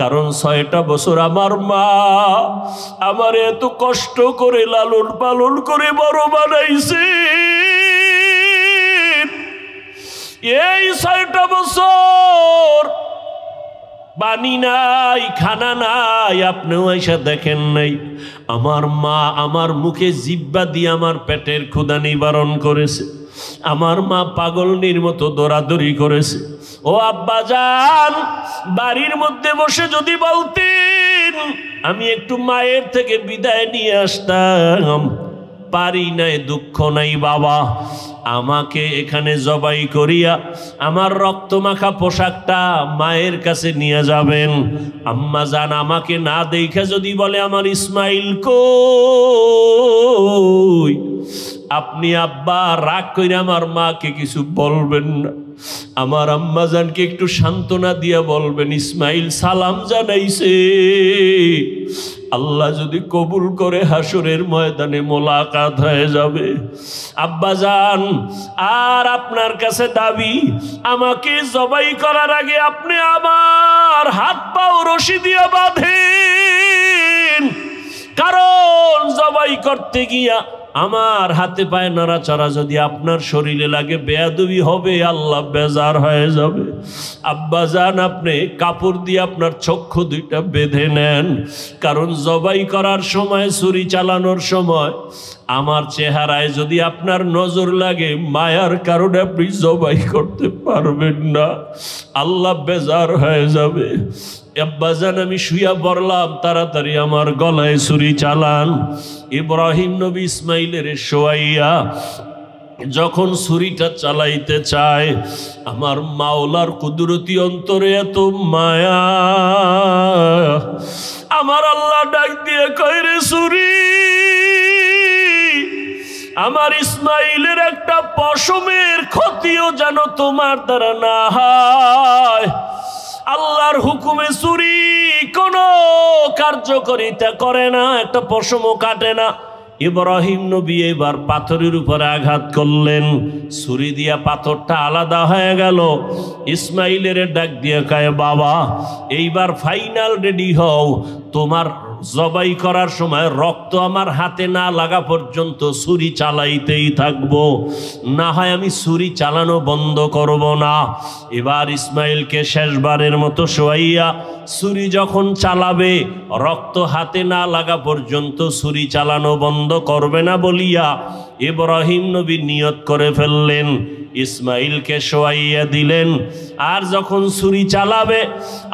কারণ 6টা বছর আমার মা আমার এত কষ্ট করে লালন পালন করে বড় বানাইছে। এই 6টা বছর পানি নাই, খানা নাই, আপনিও এসে দেখেন নাই। আমার মা আমার মুখে জিহ্বা দিয়ে আমার পেটের ক্ষুধা নিবারণ করেছে। আমার মা পাগলনির মতো দৌড়াদৌড়ি করেছে। ও আব্বাজান, বাড়ির মধ্যে বসে যদি বলতেন আমি একটু মায়ের থেকে বিদায় নিয়ে আসতাম, পারি নাই, দুঃখ নাই বাবা। আমাকে এখানে জবাই করিয়া আমার রক্তমাখা পোশাকটা মায়ের কাছে নিয়ে যাবেন। আম্মা জান আমাকে না দেখে যদি বলে আমার ইসমাইল কই, আপনি আব্বা রাগ করে আমার মাকে কিছু বলবেন না, আমার আম্মা জানকে একটু সান্ত্বনা দিয়া বলবেন ইসমাইল সালাম জানাইছে, আল্লাহ যদি কবুল করে হাসরের ময়দানে মোলাকাত হয়ে যাবে। আব্বা জান আর আপনার কাছে দাবি, আমাকে জবাই করার আগে আপনি আমার হাত পাও রশি দিয়ে বাঁধেন, কারণ জবাই করতে গিয়া আমার হাতে পায়ে নড়াচড়া যদি আপনার শরীরে লাগে বেয়াদবি হবে, আল্লাহ বেজার হয়ে যাবে। আব্বা জান আপনি কাপড় দিয়ে আপনার চক্ষু দুইটা বেঁধে নেন, কারণ জবাই করার সময় ছুরি চালানোর সময় আমার চেহারায় যদি আপনার নজর লাগে মায়ার কারণে আপনি জবাই করতে পারবেন না, আল্লাহ বেজার হয়ে যাবে। আব্বাজান আমি শুয়া পড়লাম, তাড়াতাড়ি আমার গলায় ছুরি চালান। ইব্রাহিম নবী ইসমাইলের শোয়াইয়া যখন ছুরিটা চালাইতে চায়, আমার মাওলার কুদরতি অন্তরে এত মায়া, আমার আল্লাহ ডাক দিয়ে কয় রে ছুরি, আমার ইসমাইলের একটা পশমের ক্ষতিও যেন তোমার দ্বারা না হয়। আল্লাহর হুকুমে ছুরি কোনো কার্যকারিতা করে না, একটা পশমও কাটে না। ইব্রাহিম নবী এবার পাথরের উপরে আঘাত করলেন, ছুরি দিয়া পাথরটা আলাদা হয়ে গেল। ইসমাইলের ডাক দিয়ে কয় বাবা এইবার ফাইনাল রেডি হও, তোমার জবাই করার সময় রক্ত আমার হাতে না লাগা পর্যন্ত ছুরি চালাইতেই থাকবো, না হয় আমি ছুরি চালানো বন্ধ করব না। এবার ইসমাইলকে শেষবারের মতো শোয়াইয়া ছুরি যখন চালাবে, রক্ত হাতে না লাগা পর্যন্ত ছুরি চালানো বন্ধ করবে না বলিয়া ইব্রাহিম নবী নিয়ত করে ফেললেন, ইসমাইলকে শোয়াইয়া দিলেন। আর যখন ছুরি চালাবে,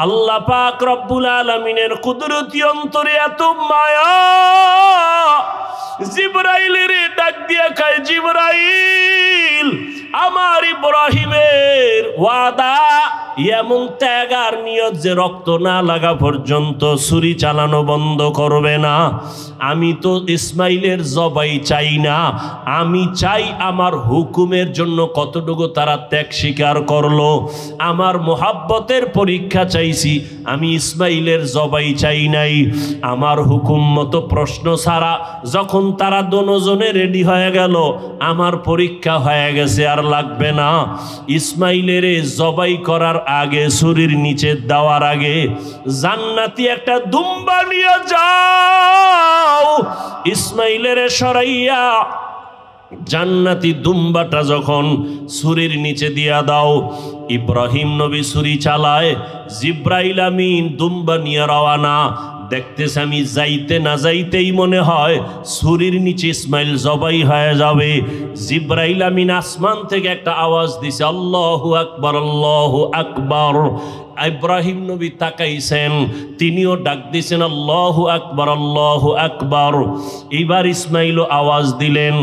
আল্লাহ পাক রব্বুল আলামিনের কুদরতি অন্তরে এত মায়া, জিবরাইলের ডাক দিয়া কয় জিবরাইল, আমার ইব্রাহিমের ওয়াদা এমন ত্যাগ আর নিয়ত যে রক্ত না লাগা পর্যন্ত ছুরি চালানো বন্ধ করবে না। আমি তো ইসমাইলের জবাই চাই না, আমি চাই আমার হুকুমের জন্য কতটুকু তারা ত্যাগ স্বীকার করলো। আমার মোহাব্বতের পরীক্ষা চাইছি, আমি ইসমাইলের জবাই চাই নাই। আমার হুকুম মতো প্রশ্ন ছাড়া যখন তারা দুজনে রেডি হয়ে গেল, আমার পরীক্ষা হয়ে গেছে, আর লাগবে না। ইসমাইলের জবাই করার আগে, ছুরির নিচে দেওয়ার আগে জান্নাতি একটা দুম্বা নিয়ে যাও, ইসমাইলের সরাইয়া জান্নাতি দুম্বাটা যখন ছুরির নিচে দিয়া দাও। ইব্রাহিম নবী ছুরি চালায়, জিব্রাইল আমিন দুম্বা নিয়ে রওয়ানা। দেখতেছে আমি যাইতে না যাইতেই মনে হয় ছুরির নিচে ইসমাইল জবাই হয়ে যাবে। জিব্রাইল আমিন আসমান থেকে একটা আওয়াজ দিছে, আল্লাহু আকবার, আল্লাহু আকবার। ইব্রাহিম নবী তাকাইছেন, তিনিও ডাক দিয়েছেন আল্লাহু আকবার, আল্লাহু আকবার। এইবার ইসমাইলও আওয়াজ দিলেন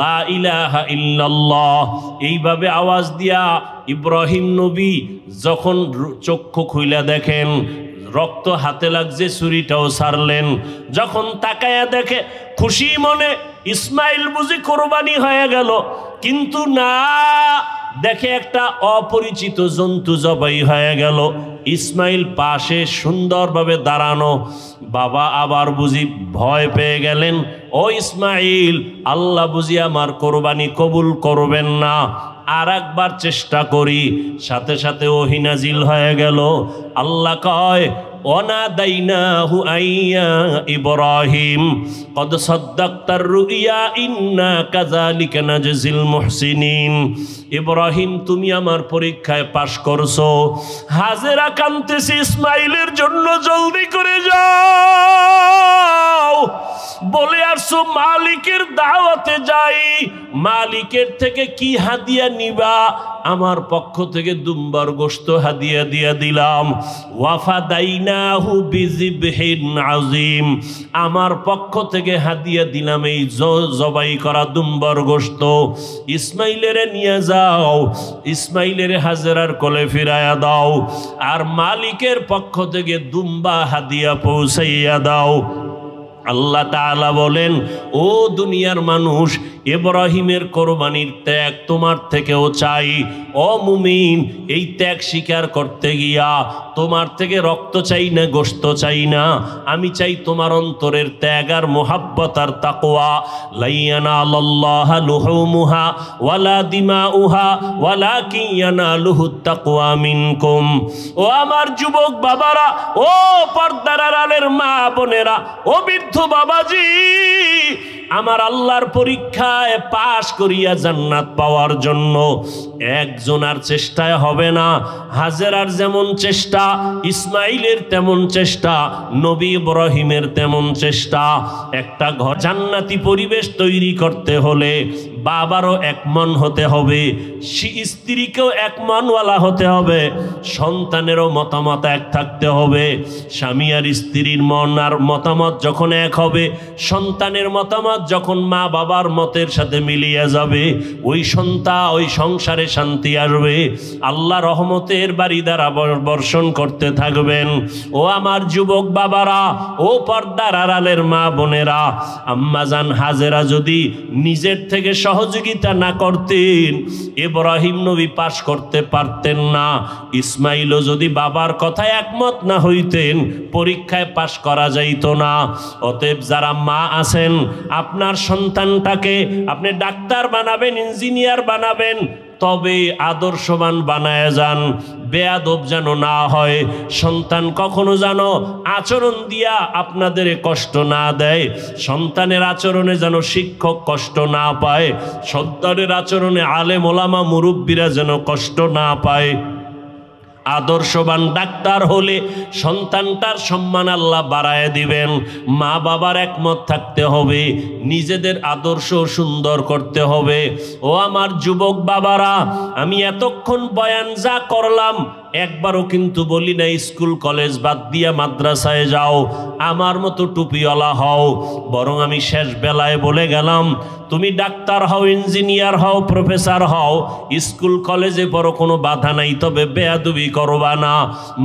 লা ইলাহা ইল্লাল্লাহ। এইভাবে আওয়াজ দিয়া ইব্রাহিম নবী যখন চক্ষু খুইলা দেখেন রক্ত হাতে লাগছে, ছুরিটাও ছাড়লেন। যখন তাকায়া দেখে খুশি মনে ইসমাইল বুঝি কোরবানি হয়ে গেল, কিন্তু না, দেখে একটা অপরিচিত জন্তু জবাই হয়ে গেল। ইসমাইল পাশে সুন্দরভাবে দাঁড়ানো। বাবা আবার বুঝি ভয় পেয়ে গেলেন, ও ইসমাইল, আল্লাহ বুঝি আমার কোরবানি কবুল করবেন না, আর একবার চেষ্টা করি। সাথে সাথে ওহী নাজিল হয়ে গেল। আল্লাহ কয় ওয়ানাদাইনাহু আইয়া ইব্রাহিম কদ সাদ্দাকতার রুইয়া ইন্না কাযালিকা নাজজিল মুহসিনিন। ইব্রাহিম তুমি আমার পরীক্ষায় পাশ করছো। হাজেরা কাঁদতেছে ইসমাইলের জন্য, জলদি করে যাও। বলে আসছো মালিকের দাওয়াতে যাই, মালিকের থেকে কি হাদিয়া নিবা আমার পক্ষ থেকে দুম্বার গোশত হাদিয়া দিয়া দিলাম। ওয়াফাদাইনাহু বিযিবহিন আযীম, আমার পক্ষ থেকে হাদিয়া দিলাম এই জবাই করা দুম্বার গোশত। ইসমাইলের নিয়ে যাও, ইসমাইলের হাজেরার কোলে ফিরায়া দাও, আর মালিকের পক্ষ থেকে দুম্বা হাদিয়া পৌঁছাইয়া দাও। আল্লাহ তাআলা বলেন, ও দুনিয়ার মানুষ, ইব্রাহিমের কোরবানির ত্যাগ তোমার থেকেও চাই। ও মুমিন, এই ত্যাগ স্বীকার করতে গিয়া তোমার থেকে রক্ত চাই না, গোশত চাই না, আমি চাই তোমার অন্তরের ত্যাগ আর মুহাব্বত আর তাকওয়া। লা ইয়ানালাল্লাহু লুহুমুহা ওয়ালা দিমাউহা ওয়ালাকিন ইয়ানালুহুত তাকওয়া মিনকুম। ও আমার যুবক বাবারা, ও পর্দার আড়ালের মা বোনেরা, ও বৃদ্ধ বাবাজি, আমার আল্লাহর পরীক্ষায় পাশ করিয়া জান্নাত পাওয়ার জন্য একজনের চেষ্টায় হবে না। হাজেরার যেমন চেষ্টা, ইসমাইলের তেমন চেষ্টা, নবী ইব্রাহিমের তেমন চেষ্টা। একটা ঘর জান্নাতি পরিবেশ তৈরি করতে হলে বাবারও এক মন হতে হবে, স্ত্রীকেও এক মনওয়ালা হতে হবে, সন্তানেরও মতামত এক থাকতে হবে। স্বামী আর স্ত্রীর মন আর মতামত যখন এক হবে, সন্তানের মতামত যখন মা বাবার মতের সাথে মিলিয়ে যাবে, ওই সংসারে শান্তি আসবে, আল্লাহ রহমতের বাড়ি দ্বারা বর্ষণ করতে থাকবেন। ও আমার যুবক বাবারা, ও পর্দার আড়ালের মা বোনেরা, আম্মাজান হাজেরা যদি নিজের থেকে সহযোগিতা না করতেন, ইব্রাহিম নবী পাশ করতে পারতেন না। ইসমাইলও যদি বাবার কথায় একমত না হইতেন, পরীক্ষায় পাশ করা যাইত না। অতএব যারা মা আছেন, আপনার সন্তানটাকে আপনি ডাক্তার বানাবেন, ইঞ্জিনিয়ার বানাবেন, তবে আদর্শবান বানায় যান, বেয়াদব যেন না হয়। সন্তান কখনো যেন আচরণ দিয়া আপনাদের কষ্ট না দেয়, সন্তানের আচরণে যেন শিক্ষক কষ্ট না পায়, সন্তানের আচরণে আলেম ওলামা মুরব্বীরা যেন কষ্ট না পায়। আদর্শবান ডাক্তার হলে সন্তানটার সম্মান আল্লাহ বাড়ায় দিবেন। মা বাবার একমত থাকতে হবে, নিজেদের আদর্শ সুন্দর করতে হবে। ও আমার যুবক বাবারা, আমি এতক্ষণ বয়ান যা করলাম একবারও কিন্তু বলি না স্কুল কলেজ বাদ দিয়া মাদ্রাসায় যাও, আমার মতো টুপিওয়ালা হও, বরং আমি শেষ বেলায় বলে গেলাম, তুমি ডাক্তার হও, ইঞ্জিনিয়ার হও, প্রফেসর হও, স্কুল কলেজে পড়ো, কোনো বাধা নাই, তবে বেয়াদবি করবা না।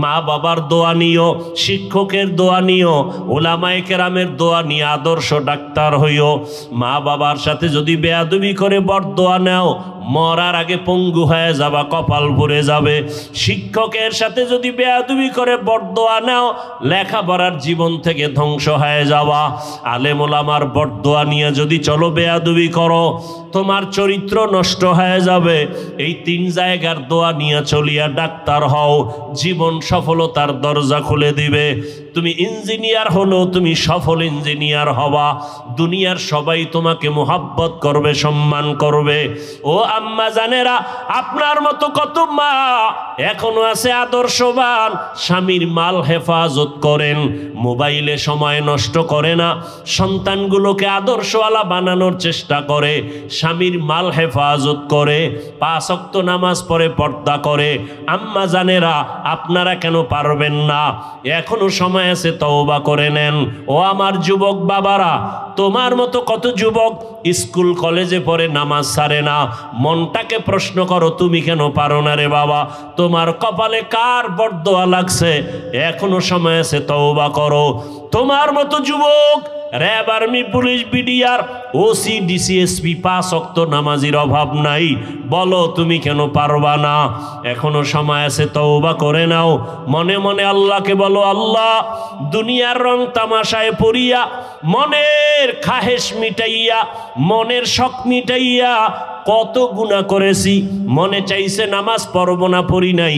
মা বাবার দোয়া নিও, শিক্ষকের দোয়া নিও, ওলামায়ে কেরামের দোয়া নিয়ে আদর্শ ডাক্তার হইও। মা বাবার সাথে যদি বেয়াদবি করে বরদোয়া নাও, মরার আগে পঙ্গু হয়ে যাবা, কপাল ভরে যাবে। শিক্ষকের সাথে যদি বেয়াদবি করে বরদোয়া নাও, লেখাপড়ার জীবন থেকে ধ্বংস হয়ে যাওয়া। আলেম ওলামার বরদোয়া নিয়ে যদি চলো বেয়াদবি করো, তোমার চরিত্র নষ্ট হয়ে যাবে। এই তিন জায়গার দোয়া নিয়ে চলিয়া ডাক্তার হও, জীবন সফলতার দরজা খুলে দিবে। তুমি ইঞ্জিনিয়ার হলো, তুমি সফল ইঞ্জিনিয়ার হবা, দুনিয়ার সবাই তোমাকে মোহাব্বত করবে, সম্মান করবে। ও আম্মা জানেরা, আপনার মতো কত মা এখনো আছে আদর্শবান, স্বামীর মাল হেফাজত করেন, মোবাইলে সময় নষ্ট করে না, সন্তানগুলোকে আদর্শওয়ালা বানানোর চেষ্টা করে, স্বামীর মাল হেফাজত করে, 5 ওয়াক্ত নামাজ পড়ে, পর্দা করে। আম্মা জানেরা, আপনারা কেন পারবেন না? এখনো সময় আছে, তওবা করে নেন। ও আমার যুবক বাবারা, তোমার মতো কত যুবক স্কুল কলেজে পড়ে নামাজ ছাড়ে না, মনটাকে প্রশ্ন করো, তুমি কেন পারো না রে বাবা? তোমার কপালে কার বরদোয়া লাগছে? এখনো সময় আছে, তওবা করো। তোমার মতো যুবক RAB, army, police, BDR, OC, DC SP 5 ওয়াক্ত নামাজির অভাব নাই, বলো তুমি কেন পারবা না? এখনো সময় আছে, তওবা করে নাও। মনে মনে আল্লাহকে বলো, আল্লাহ, দুনিয়ার রং তামাশায় পড়িয়া, মনের খাহেশ মিটাইয়া, মনের শখ মিটাইয়া কত গুনাহ করেছি। মনে চাইছে নামাজ পড়ব না, পড়ি নাই,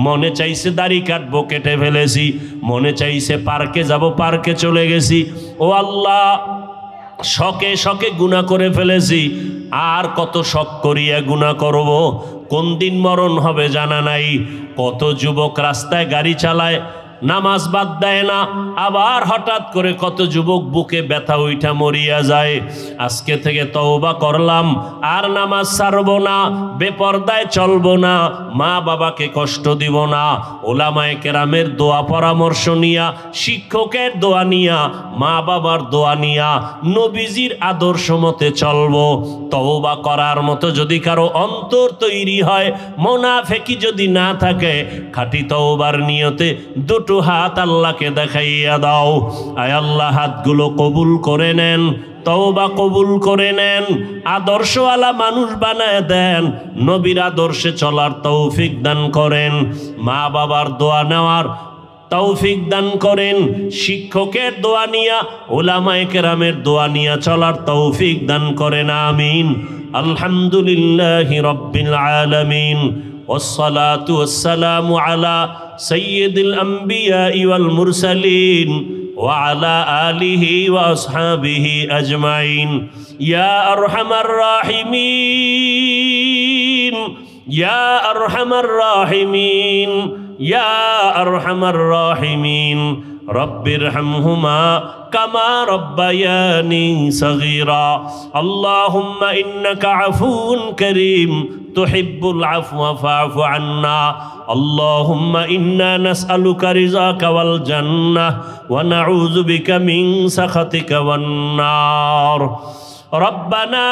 মনে চাইছে দাড়ি কাটবো, কেটে ফেলেছি, মনে চাইছে পার্কে যাব, পার্কে চলে গেছি। ও আল্লাহ, শখে শখে গুনাহ করে ফেলেছি, আর কত শখ করিয়া গুনাহ করব? কোন দিন মরণ হবে জানা নাই। কত যুবক রাস্তায় গাড়ি চালায়, নামাজ বাদ দেয় না, আবার হঠাৎ করে কত যুবক বুকে ব্যথা উঠা মরিয়া যায়। আজকে থেকে তওবা করলাম, আর নামাজ ছাড়বো না, বেপরদায় চলবো না, মা বাবাকে কষ্ট দিব না, ওলামায়ে কেরামের দোয়া পরামর্শ নিয়া, শিক্ষকের দোয়া নিয়া, মা বাবার দোয়া নিয়া, নবীজির আদর্শ মতে চলবো। তওবা করার মতো যদি কারো অন্তর তৈরি হয়, মুনাফিকি যদি না থাকে, খাঁটি তওবার নিয়তে দুটো হাত আল্লাহকে দেখাইয়া দাও। আয় আল্লাহ, হাতগুলো কবুল করে নেন, তওবা কবুল করে নেন, আদর্শওয়ালা মানুষ বানায় দেন, নবীর আদর্শে চলার তৌফিক দান করেন, মা বাবার দোয়া নেওয়ার তৌফিক দান করেন, শিক্ষকের দোয়া নিয়া, উলামায়ে কেরামের দোয়া নিয়া চলার তৌফিক দান করেন। আমিন। আলহামদুলিল্লাহি রাব্বিল আলামিন, والصلاة والسلام على سيد الأنبياء والمرسلين وعلى آله وأصحابه أجمعين. يا أرحم الراحمين، يا أرحم الراحمين، يا أرحم الراحمين، رب ارحمهما كما ربياني صغيرا. اللهم إنك عفو كريم تحب العفو فاعف عنا. اللهم إنا نسألك رضاك والجنة ونعوذ بك من سخطك والنار. ربنا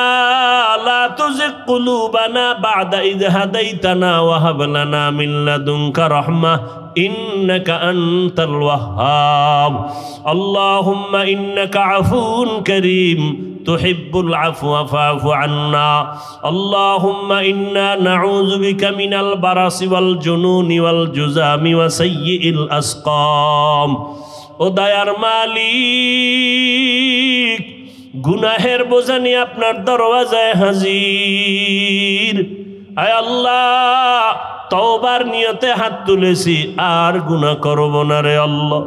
لا تزغ قلوبنا بعد إذ هديتنا وهب لنا من لدنك رحمة إنك أنت الوهاب. اللهم إنك عفو كريم تحب العفو فاعف عنا. اللهم إنا نعوذ بك من البرص والجنون والجذام وسيء الأسقام. ও দয়ার মালিক, গুনাহের বোঝা নিয়ে আপনার দরওয়াজায় হাজির। আয় আল্লাহ, তওবার নিয়তে হাত তুলেছি, আর গুনাহ করব না রে আল্লাহ।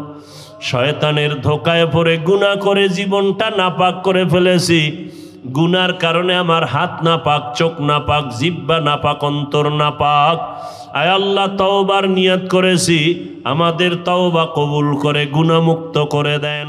শয়তানের ধোকায় পড়ে গুনাহ করে জীবনটা নাপাক করে ফেলেছি। গুনার কারণে আমার হাত নাপাক, চোখ নাপাক, জিহ্বা নাপাক, অন্তর নাপাক। আয় আল্লাহ, তওবার নিয়ত করেছি, আমাদের তওবা কবুল করে গুনাহমুক্ত করে দেন।